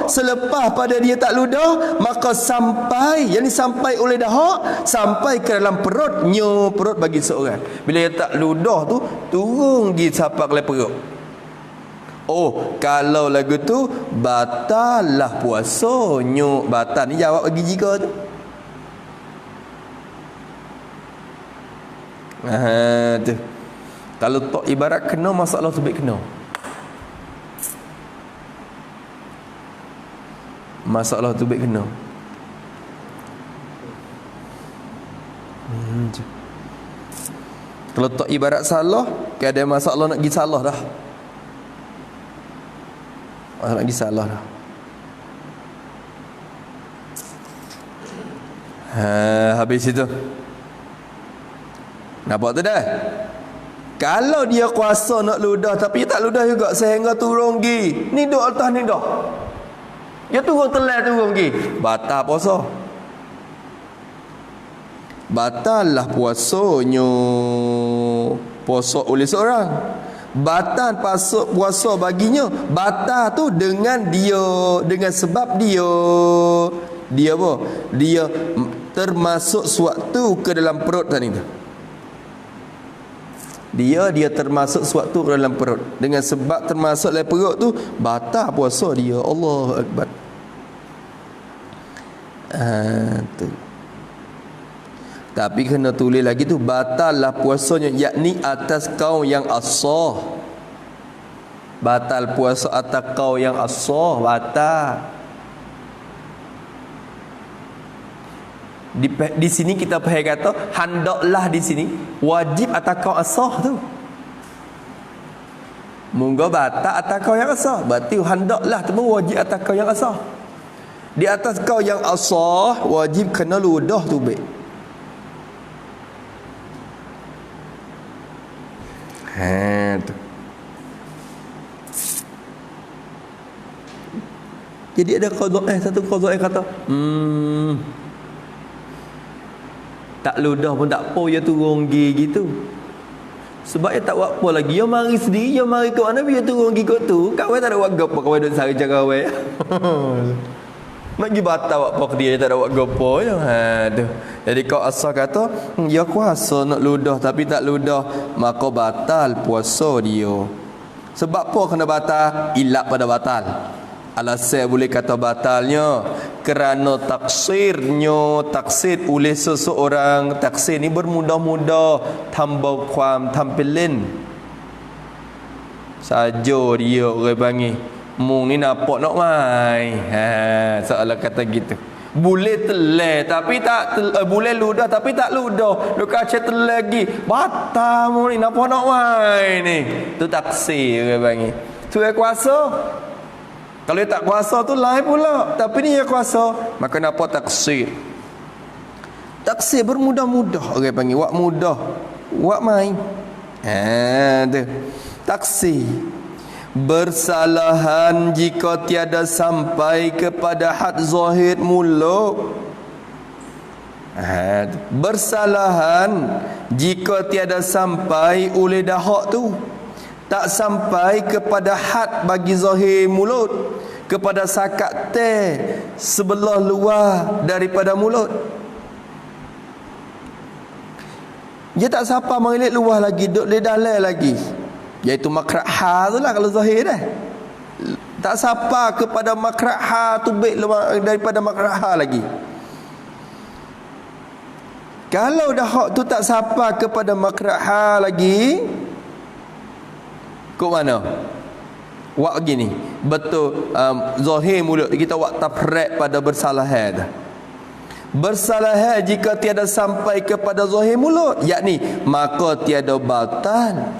selepas pada dia tak ludah, maka sampai, yang sampai oleh dahak, sampai ke dalam perutnya, perut bagi seorang. Bila ia tak ludah tu, turun di sapak oleh perut. Oh, kalau lagu tu batal lah puasanya. Batal ni jawab bagi jika tu. Tu. Kalau tak ibarat kena, masalah tu baik kena. Masalah tu baik kena. Kalau tak ibarat salah, kan ada masalah nak pergi salah dah. Nak pergi salah dah. Habis itu. Nampak tu dah? Kalau dia kuasa nak ludah tapi tak ludah juga sehingga turun pergi. Ni duk atas ni dah. Dia turun telah turun pergi. Batal puasa. Batal lah puasanya. Puasa oleh seorang. Batal puasa baginya. Batal tu dengan dia, dengan sebab dia apa? Dia termasuk suatu ke dalam perut tadi tu. Dia termasuk suatu ke dalam perut. Dengan sebab termasuk dalam perut tu, batal puasa dia. Allahu Akbar. Tu. Tapi kena tulis lagi tu, batal lah puasanya, yakni atas kau yang asah. Batal puasa atas kau yang asah, batal. Di sini kita faham kata handaklah, di sini wajib atas kau asah tu. Munggo batal atas kau yang asah, berarti handaklah tu wajib atas kau yang asah. Di atas kau yang asah wajib kena ludah tu baik. Tu. Jadi ada qada, satu qada yang kata tak ludah pun tak apa, dia turun pergi gitu. Sebab dia tak buat apa lagi, dia mari sendiri, dia mari ke mana, dia turun pergi kot tu. Kawan tak ada buat gapo, kawan duduk sari cara kawan. Nak pergi batal buat apa ke dia tak ada buat gapo je. Tu. Jadi kau asal kata dia kuasa nak ludah tapi tak ludah, maka batal puasa dia. Sebab apa kena batal? Ilat pada batal. Alasan boleh kata batalnya kerana taksir oleh seseorang. Taksir ni bermudah-mudah, tambah kuam tampilin saja dia orang panggil Mung ni nampak nak mai. Seolah kata gitu. Boleh telai tapi tak boleh ludah tapi tak ludah. Lu kaca telai lagi. Batal mung ni nampak nak mai ni. Tu taksir orang panggil. Tu yang kuasa. Kalau dia tak kuasa tu lain pula. Tapi ni yang kuasa. Maka nampak taksir. Taksir bermudah-mudah orang panggil. Wak mudah. Wak mai. Tu. Taksir. Bersalahan jika tiada sampai kepada had zahir muluk. Bersalahan jika tiada sampai oleh dahak tu, tak sampai kepada had bagi zahir mulut, kepada sakat teh sebelah luar daripada mulut. Dia tak sampai mengilik luar lagi, duduk di dalam lagi, iaitu makrak ha tu lah kalau zahir dah. Tak sapa kepada makrak ha tu baik daripada makrak ha lagi. Kalau dah hak tu tak sapa kepada makrak ha lagi, kok mana? Wak gini. Betul zahir mulut kita wak tafrek pada bersalahan dah. Bersalahan jika tiada sampai kepada zahir mulut, yakni maka tiada batal.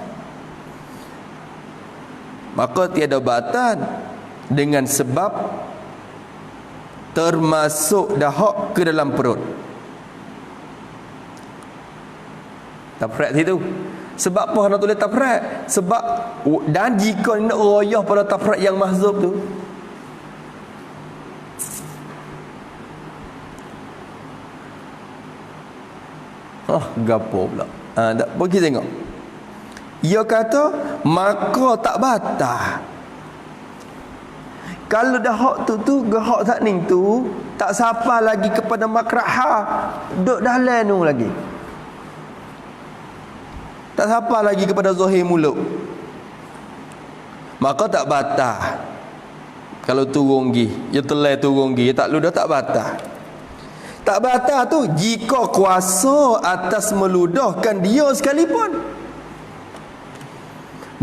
Maka tiada batal dengan sebab termasuk dahak ke dalam perut. Tafrek situ. Sebab apa nak tulis tafrek? Sebab dan jika nak royah pada tafrek yang mahzub tu, gapo pula. Tak pergi tengok. Ia kata maka tak batal. Kalau dah hak tu hak tak ning tu tak sapa lagi kepada makrak ha, duk dalam tu lagi. Tak sapa lagi kepada zahir mulut. Maka tak batal. Kalau turun gi, ya telai turun gi, tak ludah tak batal. Tak batal tu jika kuasa atas meludahkan dia sekalipun.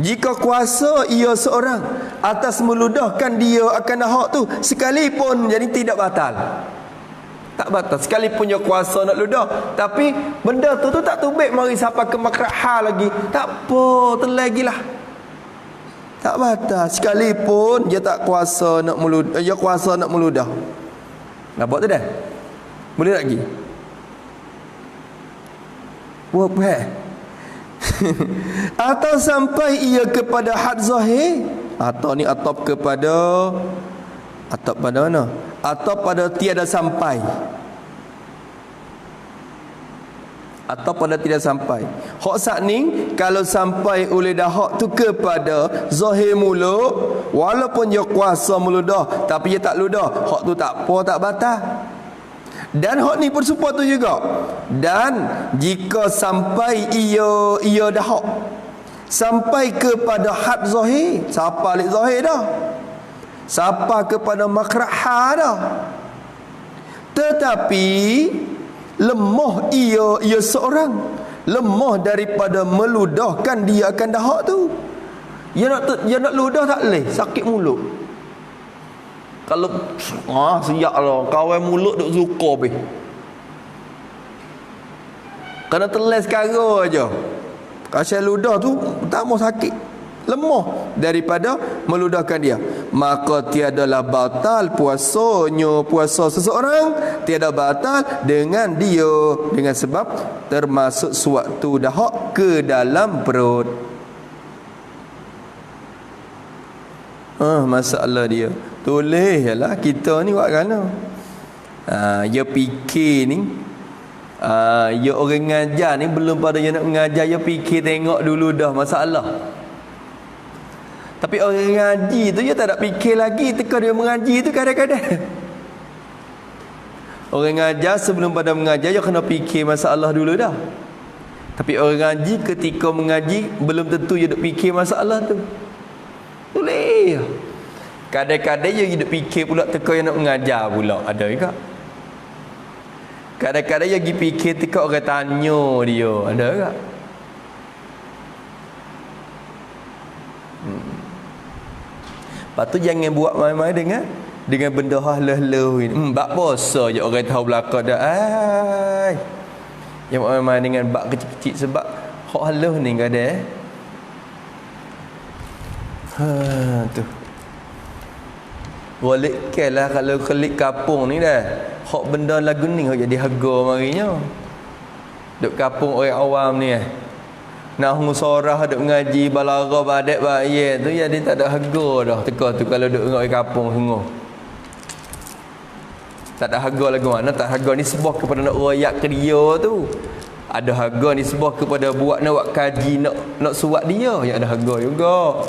Jika kuasa ia seorang atas meludahkan dia akan hak tu sekalipun, jadi tidak batal. Tak batal sekalipun dia kuasa nak ludah, tapi benda tu tak tubik mari sampai ke makrak ha lagi. Tak apa, terlagi lah. Tak batal sekalipun dia tak kuasa nak meludah, dia kuasa nak meludah. Nampak tu dah? Boleh lagi? Buat apa? Atau sampai ia kepada had zahir, atau ni atap kepada atap pada mana? Atau pada tiada sampai, atau pada tidak sampai. Hak sak ni kalau sampai oleh dah hak tu kepada zahir mulut, walaupun dia kuasa meludah tapi dia tak ludah, hak tu tak apa, tak batal. Dan hak ni pun support tu juga. Dan jika sampai ia dah hak sampai kepada had zahir, siapa lik zahir dah, siapa kepada makrak ha dah, tetapi lemah ia seorang, lemah daripada meludahkan dia akan dah hak tu. Dia nak ludah tak boleh, sakit mulut. Kalau siap lah kawan mulut duk suka be. Kena teles sekarang aja. Kasih ludah tu tak mau sakit, lemah daripada meludahkan dia. Maka tiadalah batal puasanya, puasa seseorang tiada batal dengan dia, dengan sebab termasuk suatu dahak ke dalam perut. Masalah dia tulis lah kita ni buat kerana dia fikir ni, dia orang ngajar ni belum pada dia nak mengajar, dia fikir tengok dulu dah masalah. Tapi orang ngaji tu dia tak ada fikir lagi, teka dia mengaji tu kadang-kadang. Orang ngajar sebelum pada mengajar dia kena fikir masalah dulu dah. Tapi orang ngaji ketika mengaji belum tentu dia duk fikir masalah tu. Boleh. Kadang-kadang dia hidup fikir pula teka yang nak mengajar pula. Ada juga. Kadang-kadang dia pergi fikir teka orang tanya dia. Ada juga. Lepas tu jangan buat main-main dengan benda halal ni. Bak puasa je orang tahu belakang dah. Ai. Yang main-main dengan bak kecil-kecil sebab hak halal ni enggak ada. Tu. Boleh lah kalau kelik kapung ni dah. Hak benda lagu ni hak jadi harga marinya. Duk kapung orang awam ni nak ngusorah duk ngaji balaga badak bayat tu jadi tak ada harga dah teka tu kalau duk orang kapung sungguh. Tak ada harga lagu mana tak harga ni sebab kepada nak royak ke dia tu. Ada harga ni sebab kepada nak buat kaji nak suat dia yang ada harga juga.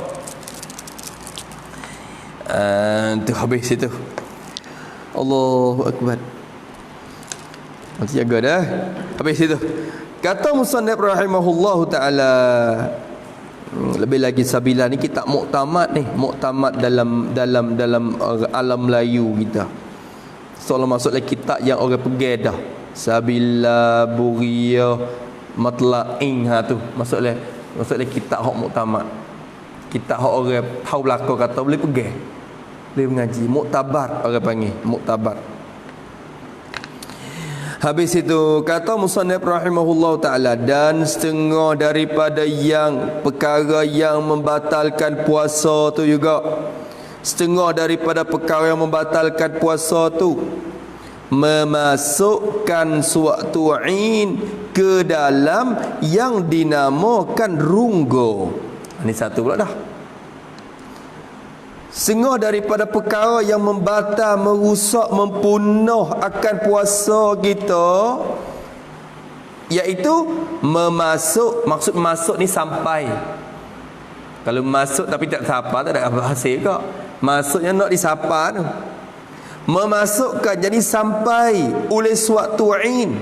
Tu habis situ. Allahu akbar. Nanti jaga dah. Habis situ. Kata musannif rahimahullahu taala, lebih lagi sabila ni kita muktamad ni, muktamad dalam alam Melayu kita. Soal masuklah kitab yang orang pegang dah. Sabila Buria Matla'in tu. Masuklah kitab hak muktamad. Kitab hak orang tahu belaka kata boleh pegang. Boleh mengaji, muktabar orang panggil, muktabar. Habis itu kata musannif rahimahullah taala, dan setengah daripada yang perkara yang membatalkan puasa tu juga, setengah daripada perkara yang membatalkan puasa tu memasukkan suatu ain ke dalam yang dinamakan runggo. Ini satu pula dah. Setengah daripada perkara yang membatal, merusak, mempunuh akan puasa kita, iaitu maksud masuk ni sampai. Kalau masuk tapi tak sapa tak ada apa hasil juga. Maksudnya nak disapa tu. Memasukkan jadi sampai oleh suatu ain.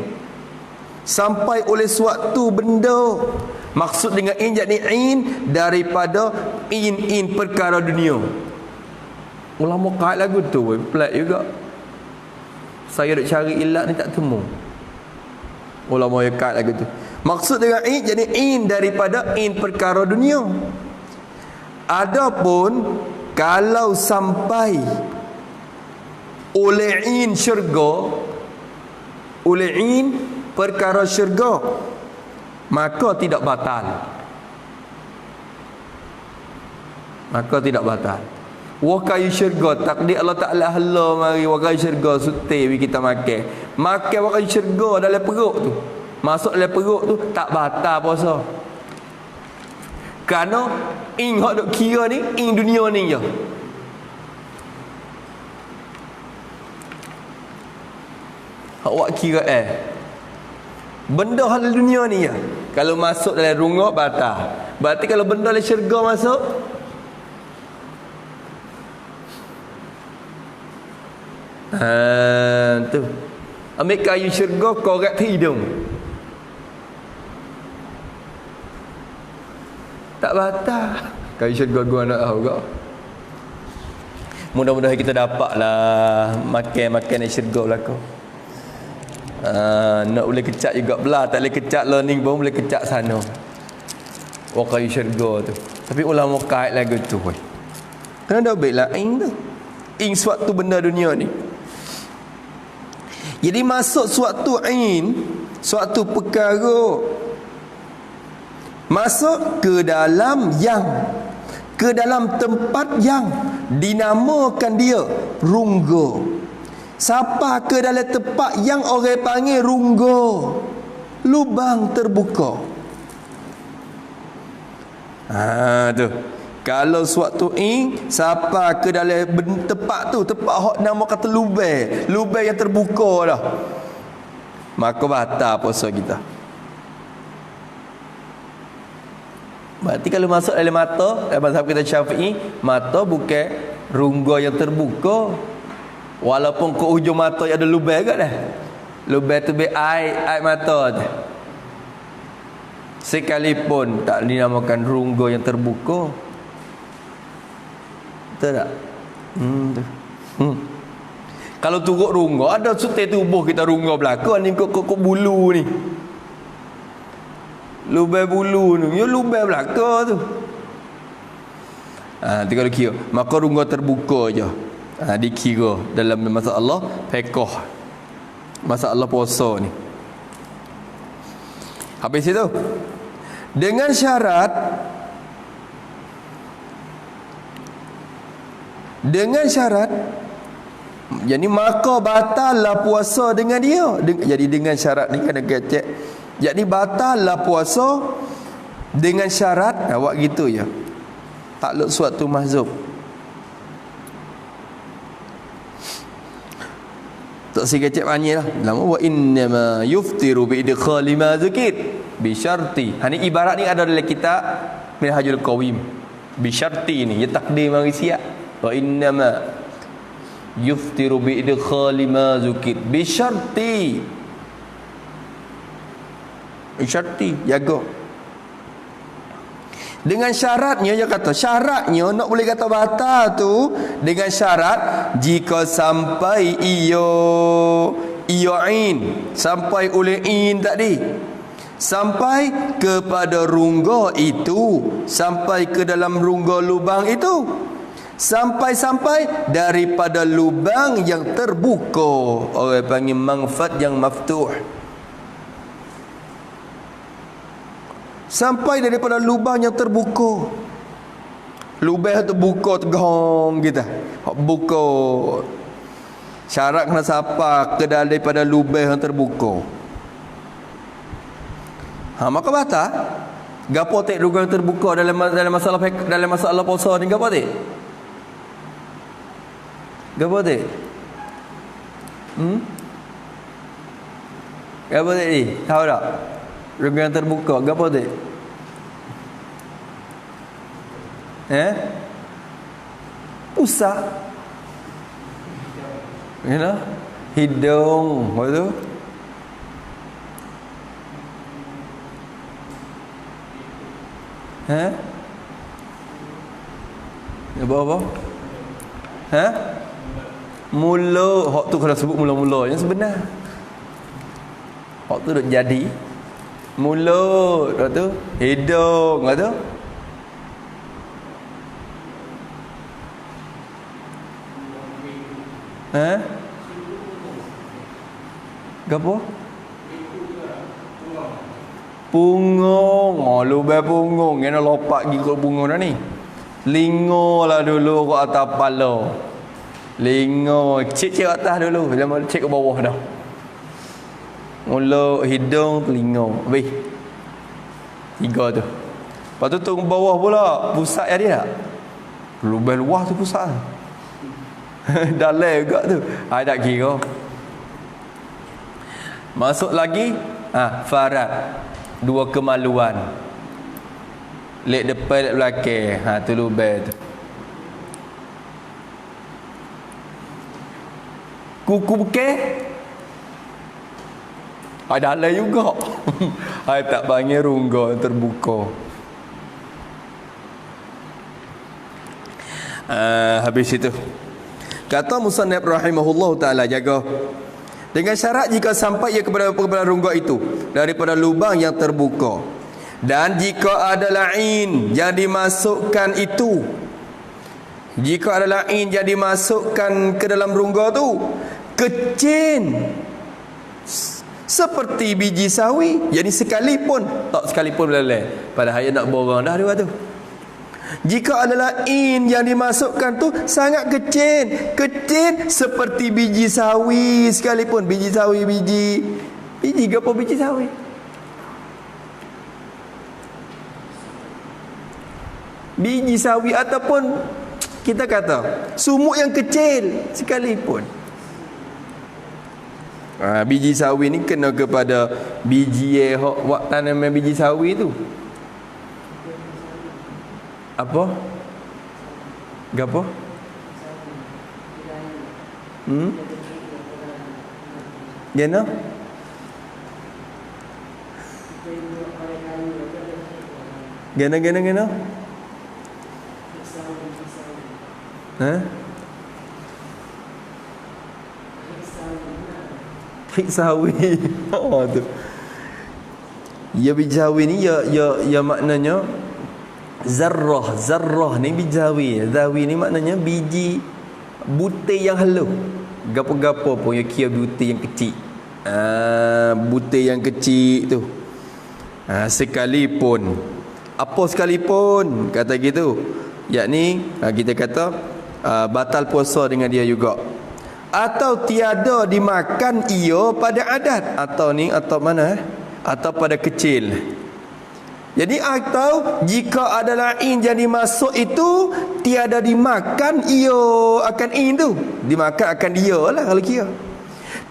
Sampai oleh suatu benda. Maksud dengan in jadi in daripada in perkara dunia. Ulama kait lagu tu pelik juga. Saya duk cari ilat ni tak temu. Ulama yang kait lagu tu. Maksud dengan in jadi in daripada in perkara dunia. Adapun kalau sampai oleh in syurga, oleh in perkara syurga, maka tidak batal. Maka tidak batal. Wakai syurga takdir Allah Ta'ala hala mari wakai syurga suti kita makan. Makan wakai syurga dalam perut tu. Masuk dalam perut tu tak batal puasa. Kerana ing hak duk kira ni ing dunia ni je. Hak wak kira benda hal dunia ni je. Kalau masuk dalam rungok batal. Berarti kalau benda dalam syurga masuk tu ambil kayu syurga korek hidung tak batal. Kayu syurga gua nak tahu kau. Mudah-mudahan kita dapatlah makan syurga belakang. Nak boleh kecak juga belah, tak boleh kecak learning pun boleh kecak sana. Kayu syurga tu. Tapi ulama kait lagu tu weh. Kena dah baiklah ing tu. Ing suatu benda dunia ni. Jadi masuk suatu ain, suatu perkara masuk ke dalam tempat yang dinamakan dia runggo. Siapa ke dalam tempat yang orang panggil runggo, lubang terbuka. Tu. Kalau suatu siapa ke dalam tempat tu, tempat hak nama kata lubang yang terbuka dah, maka batal puasa kita. Berarti kalau masuk dalam mata, dalam mazhab kita Syafi'i, mata bukan rungga yang terbuka. Walaupun ke hujung mata ada lubang kat dah. Lubang tu air mata tu. Sekalipun tak dinamakan rungga yang terbuka. Betul tak? Kalau turut rungga, ada sutai tubuh kita rungga belakang ni kok bulu ni. Lubang bulu ni, ya lubang belakang tu. Nanti kalau kira maka rungga terbuka je. Dikira dalam masalah fiqh, masalah puasa ni. Habis itu dengan syarat jadi maka batallah puasa dengan dia. Jadi dengan syarat ni kena kecek. Jadi batallah puasa dengan syarat awak gitu ya. Takluk suatu mahzub. Tak si kecek panggil lah. Lama wa innama yuftiru bi idkhali ma zikir bi syarti. Ini ibarat ni ada dalam kitab Minhajul Qawim. Bi syarti ni ya takdir mari siap. Wa innama yuftiru bi idkhali ma zikir bi syarti. Bi syarti jaga. Dengan syaratnya, dia kata syaratnya nak boleh kata batal tu dengan syarat jika sampai in sampai oleh in tadi, sampai kepada rungga itu, sampai ke dalam rungga lubang itu, sampai daripada lubang yang terbuka, orang panggil manfat yang maftuh. Sampai daripada lubang yang terbuka. Lubang terbuka tegong kita. Buka. Syarat kena sapa ke daripada lubang yang terbuka. Maka batal. Gapo tek lubang terbuka dalam masalah puasa ni gapo tek? Gapo tek? Gapo tek ni? Tahu tak? Lubang terbuka gapo tek? Pusat. Hidung, apa tu? Apa? Mulut. Hak tu kalau sebut mula-mula yang sebenar. Hak tu dah jadi. Mulut, hak tu hidung, hak tu gapo? Punggung. Lubang punggung. Kena lopak pergi ke punggung dah ni. Lingo lah dulu ke atas kepala. Lingo. Cek atas dulu. Jangan cek ke bawah dah. Mulut, hidung, telinga. Habis. 3 tu. Lepas tu tunggu bawah pula. Pusat ada tak? Lubang luar tu pusat. Dalam juga tu. Tak kira. Masuk lagi. Farad. 2 kemaluan. Lek depan, lek belakang. Tu lubang tu. Kuku bekeh. Dalam juga. Tak panggil rungga terbuka. Habis itu kata musannif rahimahullah ta'ala, jaga dengan syarat jika sampai ia kepada rungga itu daripada lubang yang terbuka, dan jika ada lain yang dimasukkan itu, jika ada lain yang dimasukkan ke dalam rungga tu kecil seperti biji sawi, jadi sekalipun boleh. Padahal dia nak borang dah dia tu. Jika adalah in yang dimasukkan tu sangat kecil seperti biji sawi sekalipun. Biji sawi, biji apa biji sawi? Biji sawi ataupun kita kata sumuk yang kecil sekalipun. Biji sawi ni kena kepada biji hok tanaman biji sawi tu. Apa? Gapo? Gena? Gena? Hik sawi. Tu. Ya biji sawi ni ya maknanya Zarrah ni biji zawi. Zawi ni maknanya biji butir yang halus. Gapo-gapo pun yang kira butir yang kecil. Butir yang kecil tu. Sekalipun. Apa sekalipun kata gitu. Yakni kita kata batal puasa dengan dia juga. Atau tiada dimakan ia pada adat. Atau ni atau mana? Atau pada kecil. Jadi atau jika adalah in yang dimasuk itu tiada dimakan ia akan in tu. Dimakan akan dia lah kalau kira.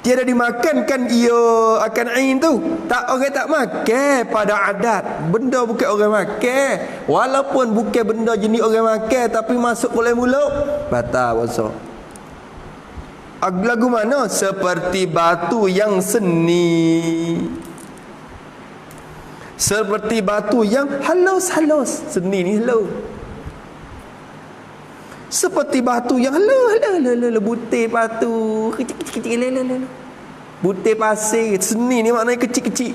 Tiada dimakankan ia akan in tu. Tak, orang tak makan pada adat. Benda bukan orang makan. Walaupun bukan benda jenis orang makan tapi masuk oleh mulut, batal puasa. Lagu mana? Seperti batu yang seni. Seperti batu yang halus. Seni ni halus. Seperti batu yang halus. Butir batu kecil-kecil. Butir pasir. Seni ni maknanya kecil-kecil.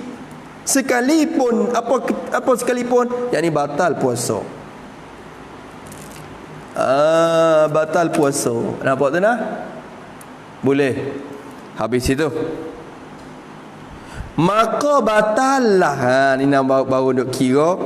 Sekalipun apa sekalipun, yakni batal puasa. Batal puasa. Nampak tu nah? Boleh. Habis itu maka batal lah. Ni nak baru duk kira.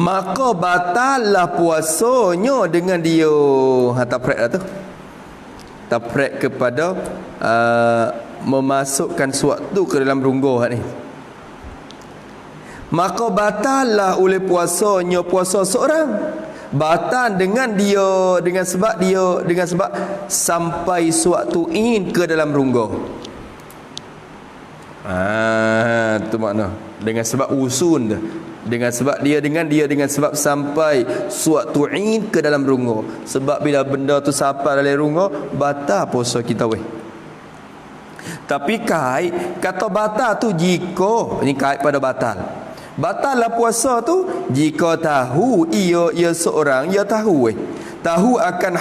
Maka batal lah puasanya dengan dia. Taprek lah tu. Taprek kepada memasukkan suatu ke dalam rungguh ni. Maka batallah oleh puasanya puasa seorang. Batal dengan dia, dengan sebab sampai suatu in ke dalam rungguh. Tu makna dengan sebab usun dah. Dengan sebab sampai suatu in ke dalam rungguh. Sebab bila benda tu sampai dalam rungguh, batal puasa kita weh. Tapi kata batal tu jika ni kait pada batal. Batal lah puasa tu jika tahu ia seorang tahu tahu akan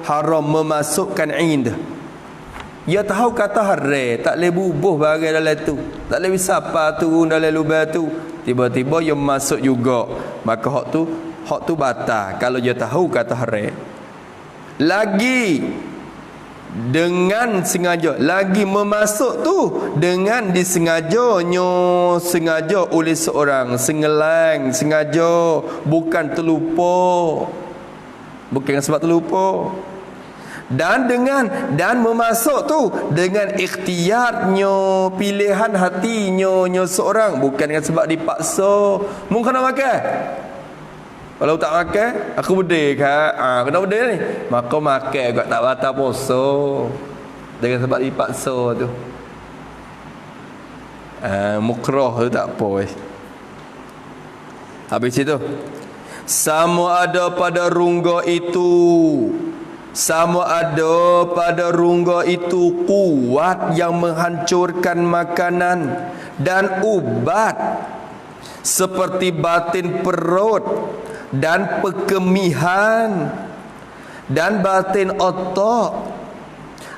haram memasukkan ind. Ia tahu kata haram, tak boleh bubuh barang dalam tu, tak boleh sapa turun dalam lubang tu, tiba-tiba ia masuk juga, maka hak tu batal kalau dia tahu kata haram. Lagi dengan sengaja, lagi memasuk tu dengan sengaja oleh seorang, sengaja, bukan terlupa, bukan sebab terlupa. Dan memasuk tu dengan ikhtiarnya, pilihan hatinya seorang, bukan dengan sebab dipaksa. Mungkin nak makan, kalau tak makan, aku bedil kan? Kena bedil ni. Maka makan juga tak batal puasa. Dengan sebab dipaksa tu. Mukrah tu tak apa. Habis itu. Sama ada pada rungga itu kuat yang menghancurkan makanan dan ubat. Seperti batin perut dan perkemihan dan batin otak,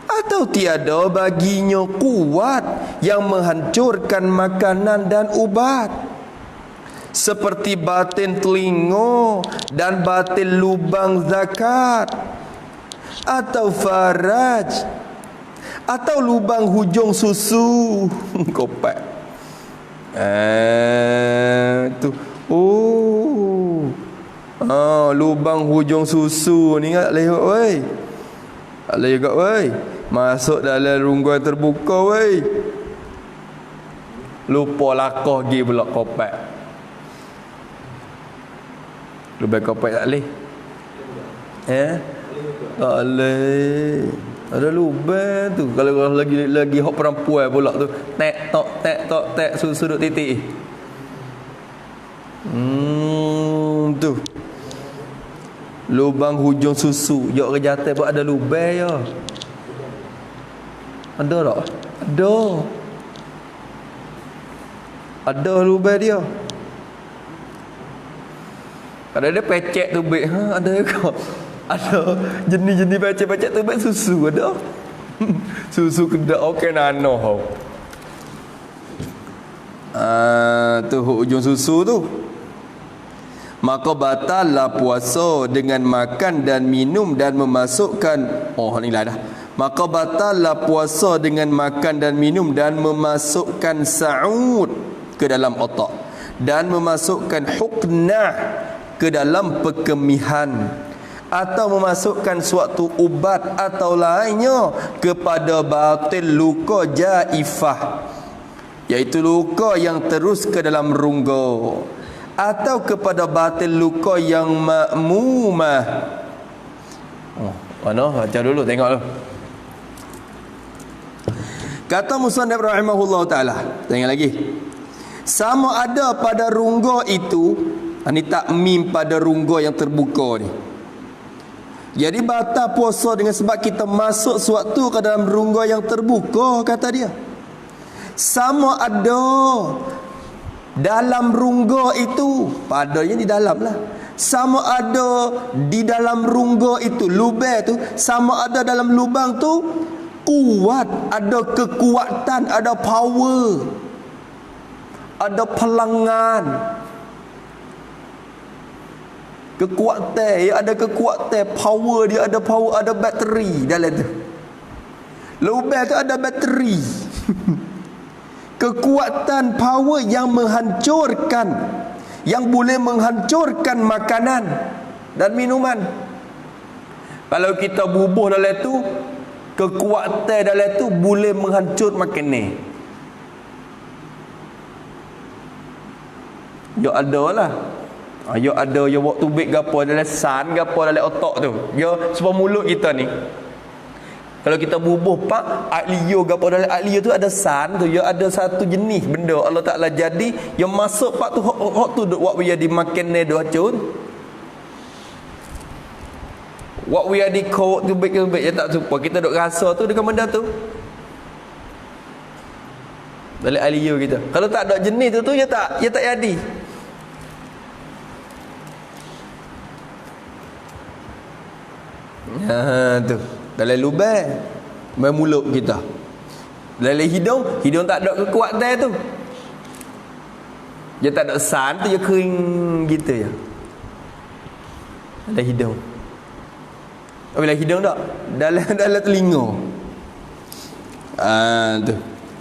atau tiada baginya kuat yang menghancurkan makanan dan ubat, seperti batin telinga dan batin lubang zakat, atau faraj, atau lubang hujung susu. Kopak tu. Lubang hujung susu ni tak boleh weh. Tak boleh juga weh. Masuk dalam rungguan terbuka weh. Lupa lakoh pergi pula kopak. Lubang kopak tak boleh. Tak boleh. Ada lubang tu. Kalau lagi hok perempuan pula tu. Tek tok susu duk titik. Tu. Lubang hujung susu. Jok kejahatan pun ada lubang ya. Ada tak? Ada lubang dia. Ada dia pecek tubik. Ada ke? Ada jenis-jenis pecek-pecek tubik susu ada. Susu kedak okey nano. Tu hujung susu tu. Maka batallah puasa dengan makan dan minum dan memasukkan ni lah dah. Maka batallah puasa dengan makan dan minum dan memasukkan sa'ud ke dalam otak dan memasukkan huknah ke dalam perkemihan atau memasukkan suatu ubat atau lainnya kepada batil luka jaifah, iaitu luka yang terus ke dalam rongga, atau kepada batil luka yang ma'mumah. Mana? Baca dulu, tengok dulu. Kata musannif rahimahullah ta'ala, tengok lagi. Sama ada pada rongga itu, ini takmim pada rongga yang terbuka ni. Jadi batal puasa dengan sebab kita masuk suatu ke dalam rongga yang terbuka, kata dia. Sama ada dalam rongga itu, padanya di dalam lah. Sama ada di dalam rongga itu, lubang tu, sama ada dalam lubang tu kuat, ada kekuatan, ada power, ada pelangan. Kekuatan, ya ada kekuatan, power dia ada power, ada bateri dalam tu. Lubang tu ada bateri. Kekuatan power yang menghancurkan, yang boleh menghancurkan makanan dan minuman. Kalau kita bubuh dalam tu, kekuatan dalam tu boleh menghancur makanan. Ya ada lah. Ya ada, ya buat tubik gapo dalam san gapo dalam otak tu. Ya sebab mulut kita ni, kalau kita bubuh pak aklio gapo dalam aklio tu ada san tu, ya ada satu jenis benda Allah Taala jadi yang masuk pak tu hok tu duk wak dia dimakan ne do hacun. Wak dia di kau tubik ya tak suka kita duk rasa tu dengan benda tu. Dalam aklio kita. Kalau tak ada jenis tu ya tak jadi. Tu dalam lubang main mulut kita. Dalam hidung tak ada kekuatan tu. Dia tak ada san tu, dia kering gitu ya. Dalam hidung. Dalam hidung tak? Dalam telinga. Tu.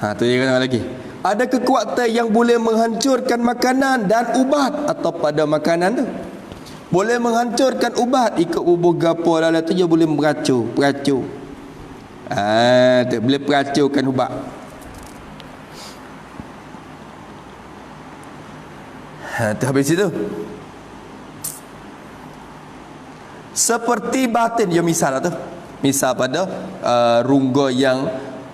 Tu dia kata lagi. Ada kekuatan yang boleh menghancurkan makanan dan ubat atau pada makanan tu. Boleh menghancurkan ubat, ikut bubuh gapo dalam tu dia boleh meracun. Tu boleh peracunkan ubat. Tu habis itu. Seperti batin, ya misal tu. Misal pada rongga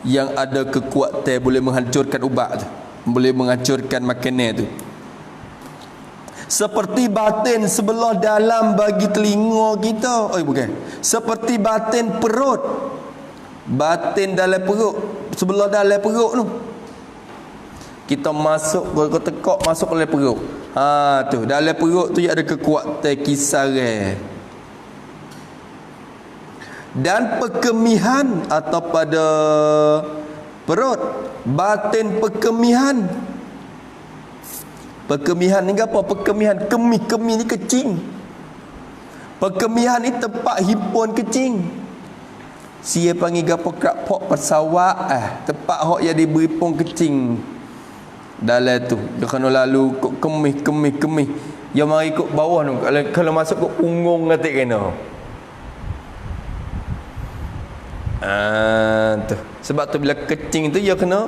yang ada kekuatan boleh menghancurkan ubat tu. Boleh menghancurkan makanan tu. Seperti batin sebelah dalam bagi telinga kita. Bukan. Seperti batin perut. Batin dalam perut, sebelah dalam perut tu. Kita masuk, kalau tekak masuk dalam perut. Tu dalam perut tu ada kekuatan kisaran. Dan perkemihan atau pada perut, batin perkemihan. Perkemihan ni apa? Perkemihan, kemih ni kecing. Perkemihan ni tempat himpun kecing. Sia panggil gapo krakpok persawak tempat hok yang diberi pun kecing. Dalam tu dia kena lalu kok kemih. Dia mari kok bawah tu. Kalau masuk kok punggung katik kena. Tu. Sebab tu bila kecing tu dia kena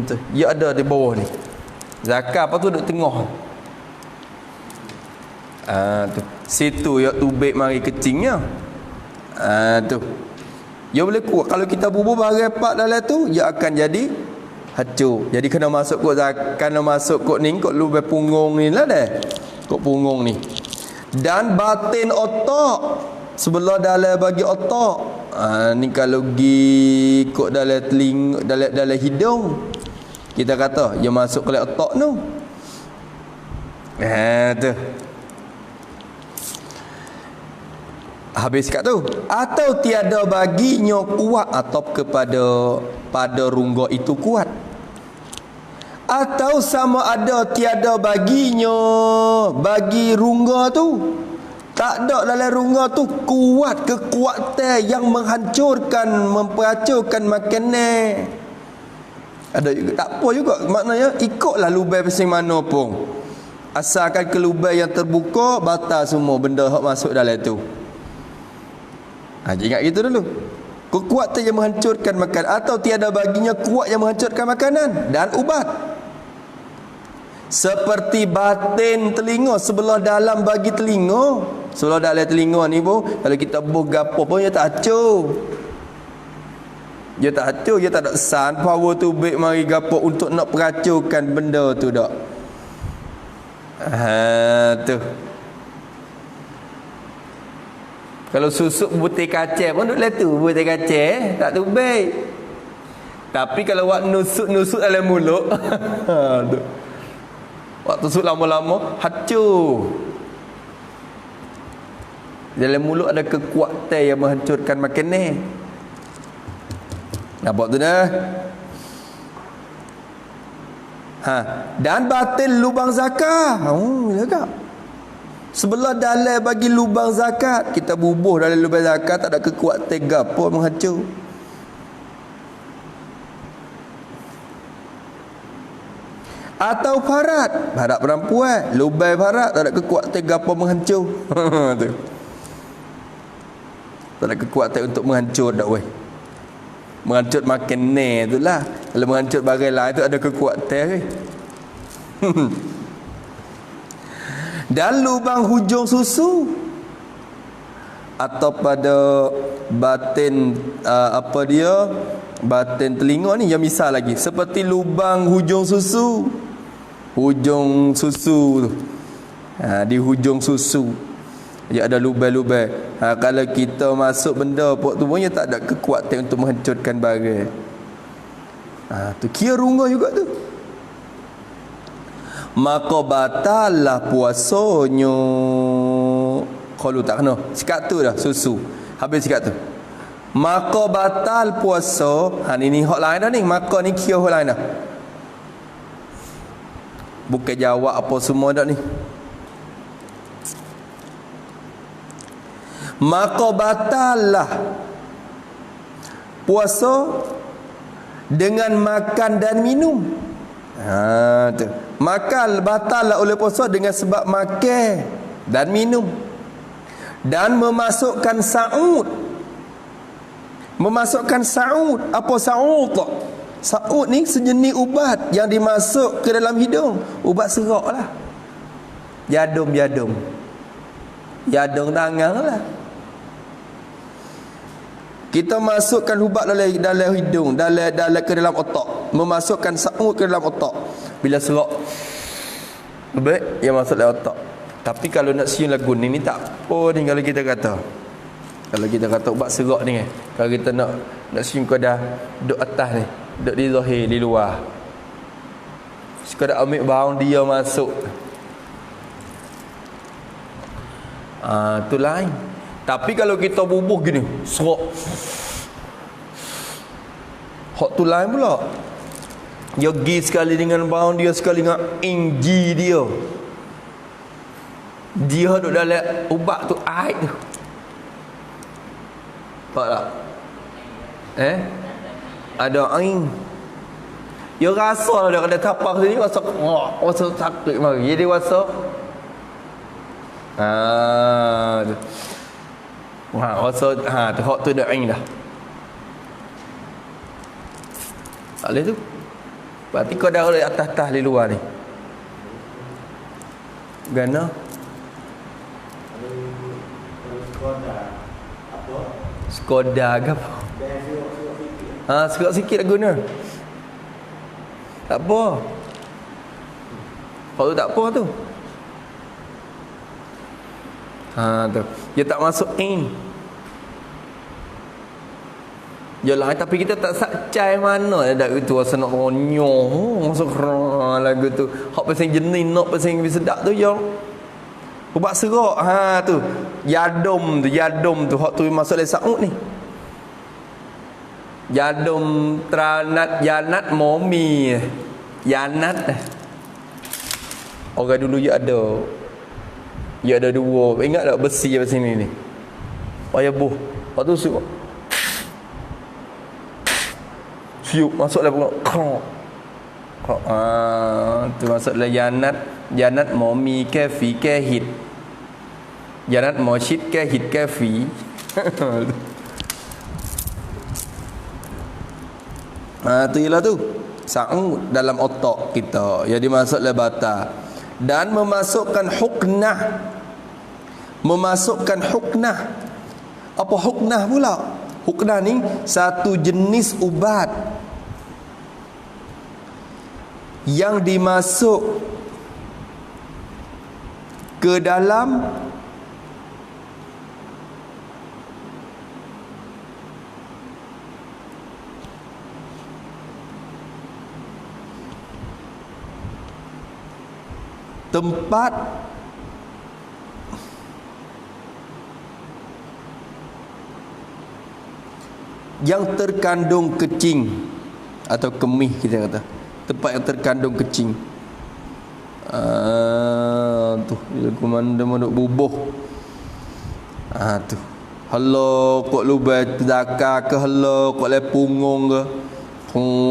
tu. Dia ada di bawah ni. Zakar apa tu duduk tengah. Tu. Situ ya tubik mari kecingnya. Tu. Dia boleh kuat. Kalau kita bubuh barang pak dalam tu, dia akan jadi hancur. Jadi kena masuk kot kena masuk kot ni, kot lubang punggung ni lah dah. Kot punggung ni. Dan batin otak sebelah dalam bagi otak. Ni kalau gi kot dalam telinga, dalam hidung. Kita kata dia masuk ke otak tu. Tu. Habis kat tu. Atau tiada baginya kuat, atau pada rungga itu kuat. Atau sama ada tiada baginya, bagi rungga tu, tak ada dalam rungga tu kuat kekuatan yang menghancurkan, memperacurkan makanan. Ada juga, tak apa juga. Maknanya ikutlah lubang pasing mana pun. Asalkan ke lubang yang terbuka, batal semua benda hak masuk dalam tu. Ingat gitu dulu. Kekuatan yang menghancurkan makanan, atau tiada baginya kuat yang menghancurkan makanan dan ubat. Seperti batin telinga, sebelah dalam bagi telinga. Sebelah dalam telinga ni pun, kalau kita buh gapo pun dia tak acur. Dia tak acur, dia tak ada san power tu baik mari gapo untuk nak peracurkan benda tu dak. Tu. Kalau susuk butir kacang pun duduk tu butir kacang, tak tu baik. Tapi kalau buat nusuk dalam mulut, tu. Waktu tusuk lama-lama hancur. Dalam mulut ada kekuatan yang menghancurkan makanan. Nampak tu dah. Dan batin lubang zakat. Zakat. Sebelah dalam bagi lubang zakat, kita bubuh dalam lubang zakat, tak ada kekuatan gapo menghancur. Atau parat perempuan, lubang parat, tak ada kekuatan gapo menghancur. Tu. Tak ada kekuatan untuk menghancur dak weh. Menghancur makanan tu lah. Kalau menghancur barang lain tu ada kekuatan weh. Dan lubang hujung susu, atau pada batin batin telinga ni yang misal lagi, seperti lubang hujung susu. Hujung susu tu. Di hujung susu dia ada lubang-lubang. Kalau kita masuk benda pok tu punya tak ada kekuatan untuk menghancurkan barang. Tu kira rungga juga tu. Maka batallah puasanya. Kalau tak kena sikat tu dah susu. Habis sikat tu. Maka batal puasa. Ni hak lain dah ni. Maka ni kira hak lain dah. Bukan jawab apa semua dah ni. Maka batallah puasa dengan makan dan minum. Tu. Makan batallah oleh puasa dengan sebab makan dan minum. Dan memasukkan sa'ud. Memasukkan sa'ud. Apa sa'ud tak? Sa'ud ni sejenis ubat yang dimasuk ke dalam hidung. Ubat serak lah. Jadum tangan lah. Kita masukkan ubat dalam hidung, dalam ke dalam otak. Memasukkan sa'ud ke dalam otak. Bila serak, baik, yang masuk dalam otak. Tapi kalau nak siung lagu ni tak apa ni kalau kita kata. Kalau kita kata ubat serak ni kan. Kalau kita nak siung kau dah duduk atas ni, duduk di zahir, di luar. Sekadar ambil baung dia masuk. Tu lain. Tapi kalau kita bubuh gini, serak. Hak tu lain pula. Dia pergi sekali dengan baung dia, sekali dengan ingji dia. Dia duduk dalam ubat tu, air tu. Nampak tak? Ada air. Dia rasa lah dia kena tapak sini, rasa sakit mari. Jadi rasa rasa tu hak tu dah air dah. Tak boleh tu. Berarti kau dah oleh atas-atas di luar ni. Gana? Skoda ke apa? Serak sikit lah guna. Tak apa. Kalau tak apa tu. Tu. Dia tak masuk in. Dia lain tapi kita tak sakcai mana dak itu rasa nak ronyoh masuk lagu tu. Hak pasal jenis nak pasal sedap tu yang Ubat serak. Tu. Yadum tu hak tu masuk dalam Saud ni. Yadum tranat yanat momi. Yanat. Orang dulu ya ada. Ya ada dua. Ingat tak besi apa sini ni? Payah buh. Lepas tu siup masuk dalam punggung. Tu masuk dalam yanat momi kafi kahid. Yanat moshid kahid kafi. Tu ialah tu Saud dalam otak kita yang dimasuk oleh batal dan memasukkan huknah. Apa huknah pula? Huknah ni satu jenis ubat yang dimasuk ke dalam tempat yang terkandung kecing atau kemih, kita kata tempat yang terkandung kecing. Tu bila komando mondok bubuh. Tu hello kok lubai zakar ke hello kok le punggung ke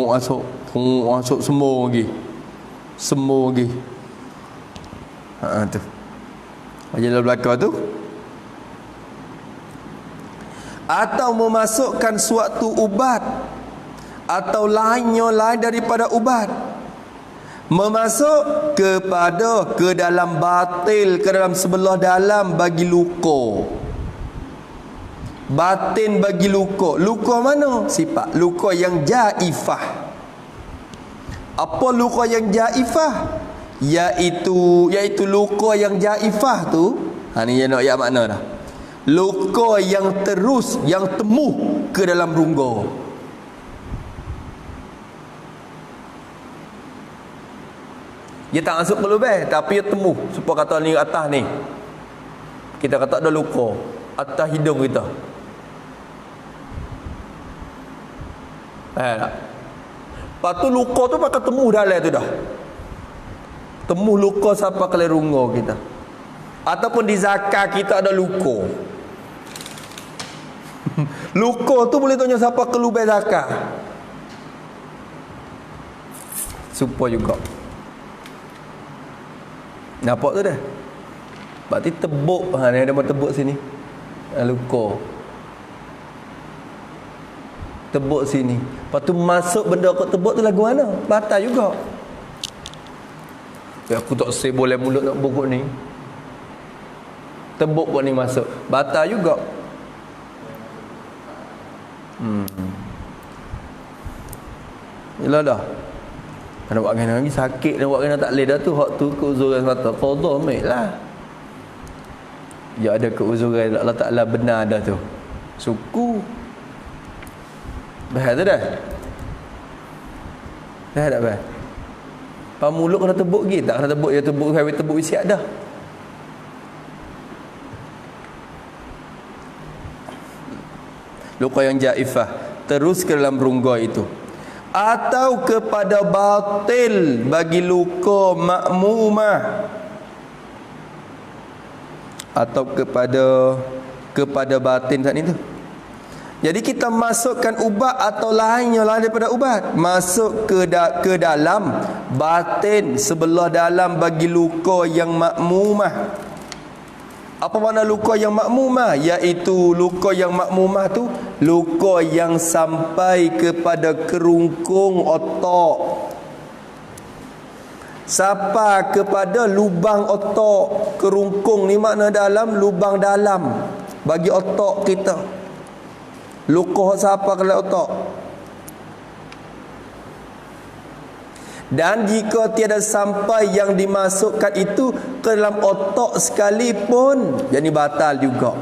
masuk semua lagi tu aja dalam belakang tu. Atau memasukkan suatu ubat atau lain daripada ubat memasuk ke dalam batil, ke dalam sebelah dalam bagi luka. Batin bagi luka. Luka mana? Sifat luka yang jaifah. Apa luka yang jaifah? Iaitu luka yang jaifah tu. Ni dia nak ayat makna dah. Luka yang terus, yang temuh ke dalam rongga. Dia tak masuk ke lubang, tapi dia temuh. Supaya kata ni atas ni, kita kata ada luka atas hidung kita. Tak? Lepas tu luka tu pakai temuh dalam tu dah. Temuh luka sampai ke rongga kita. Ataupun di zakar kita ada luka. Luka tu boleh tanya siapa ke lubang zakar. Supaya juga. Nampak tu dah. Berarti tebuk. Ni ada tebuk sini. Luka. Tebuk sini. Lepas tu masuk benda kau tebuk tu lagu mana? Batal juga. Aku tak say boleh mulut nak bukuk ni. Tebuk kau ni masuk. Batal juga. Yalah dah. Nak buat kena lagi sakit, nak buat kena tak boleh dah tu. Hak tu keuzuran semata. Qadha ambil lah. Ya ada keuzuran Allah Ta'ala benar dah tu. Suku. Bahaya tu dah. Dah tak bahaya. Mulut kena tebuk lagi. Tak kena tebuk. Ya tebuk isiak dah. Luka yang jaifah terus ke dalam rongga itu, atau kepada batil bagi luka makmumah, atau kepada batin saat itu. Jadi kita masukkan ubat atau lainnya daripada ubat masuk ke dalam batin sebelah dalam bagi luka yang makmumah. Apa makna luka yang makmumah? Iaitu luka yang makmumah tu luka yang sampai kepada kerungkung otak, sampai kepada lubang otak. Kerungkung ni makna dalam, lubang dalam bagi otak kita. Luka sampai ke dalam otak. Dan jika tiada sampai yang dimasukkan itu ke dalam otak sekalipun, jadi batal juga.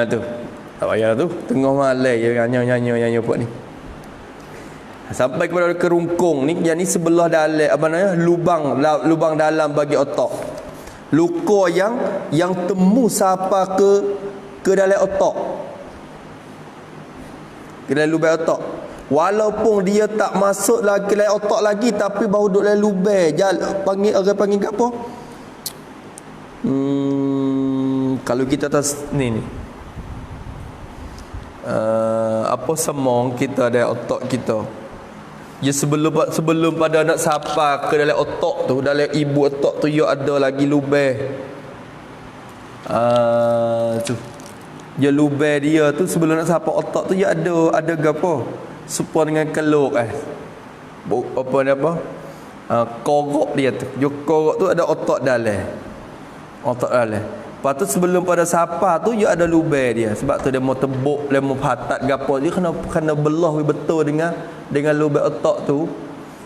Tu. Tak payah tu. Tengah malam je nyanyi buat ni. Sampai kepada kerungkung ni, yang ni sebelah dalam apa namanya, lubang dalam bagi otak. Luka yang temu sampai ke dalam otak. Ke dalam lubang otak. Walaupun dia tak masuk lagi ke dalam otak lagi, tapi baru duduk dalam lubang. Panggil apa? Kalau kita atas ni apa semong kita ada otak kita. Ya sebelum pada nak sapa ke dalam otak tu, dalam ibu otak tu, ya ada lagi lubang. Tu. Ya lubang dia tu sebelum nak sapa otak tu, ya ada gapo? Supaya dengan keluk apa ni apa? Korok dia tu. Ya korok tu ada otak dalam. Otak dalam. Lepas tu sebelum pada sapa tu, ya ada lubang dia. Sebab tu dia mau tebuk, dia mau patat gapo, dia kena belah betul dengan lubang otak tu.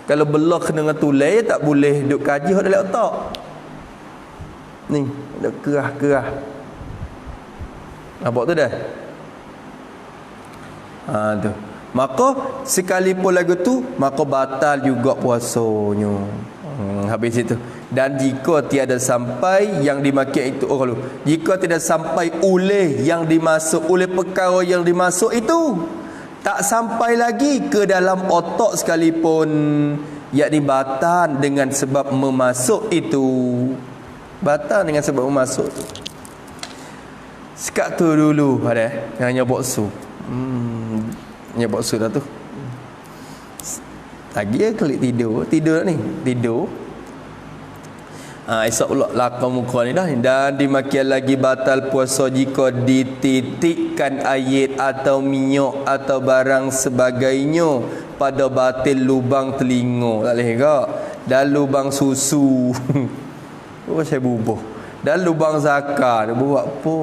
Kalau belah kena dengan tulai, tak boleh duk kaji hok dalam otak. Ni, ada kerah-kerah. Nampak tu dah? Tu. Maka sekalipun lagu tu, maka batal juga puasanya. Habis itu. Dan jika tiada sampai yang dimaksud itu, jika tidak sampai oleh yang dimasuk, oleh perkara yang dimasuk itu, tak sampai lagi ke dalam otak sekalipun, yakni batal dengan sebab memasuk itu. Batal dengan sebab memasuk tu. Sekat tu dulu ada hanya boksu. Hanya boksu dah tu. Lagi klik tidur ni, tidur. Esok pula lakar muka ni dah. Dan dimakian lagi batal puasa jika dititikkan air atau minyak atau barang sebagainya pada batin lubang telinga. Tak boleh ke? Dan lubang susu. Oh, saya bubuh. Dan lubang zakar. Buat apa?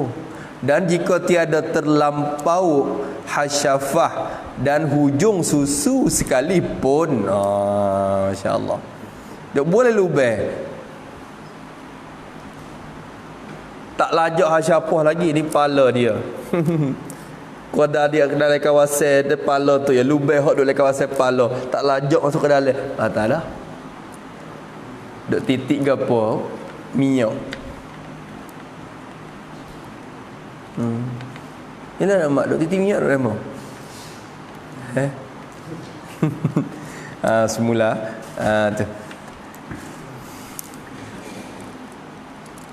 Dan jika tiada terlampau hasyafah dan hujung susu sekalipun, masya-Allah, tak boleh lubang. Tak lajak hasyafah lagi, ni pala dia. Kuada dia ke dalam kawasan pala tu, ya lubang hok dalam kawasan pala, tak lajak masuk ke dalam. Tak dah. Duk titik ke apa? Minyak. Ini nak mak duk titik minyak dah mau. Semula tu.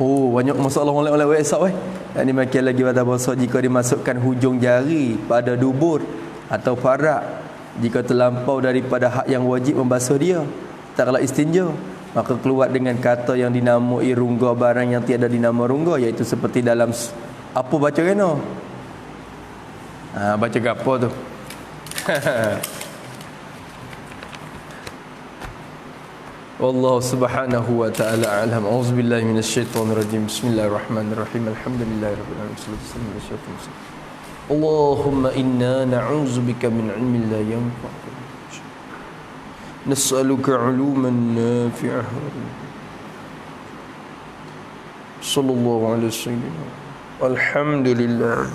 Banyak masalah oleh WhatsApp Dan dimakian lagi pada bahasa jika dimasukkan hujung jari pada dubur atau farak, jika terlampau daripada hak yang wajib membasuh dia, tak kala istinja, maka keluar dengan kata yang dinamai rungga barang yang tiada dinama rungga, iaitu seperti dalam apa baca kena? Baca gapo tu? Wallahu subhanahu wa ta'ala a'lam. A'udzubillahi minasyaitonir rajim. Bismillahirrahmanirrahim. Alhamdulillahirabbil alamin. Allahumma inna na'udzubika min 'ilmin la yanfa'. Nas'aluka 'uluman nafi'ah. Sallallahu alaihi wasallam. Alhamdulillah.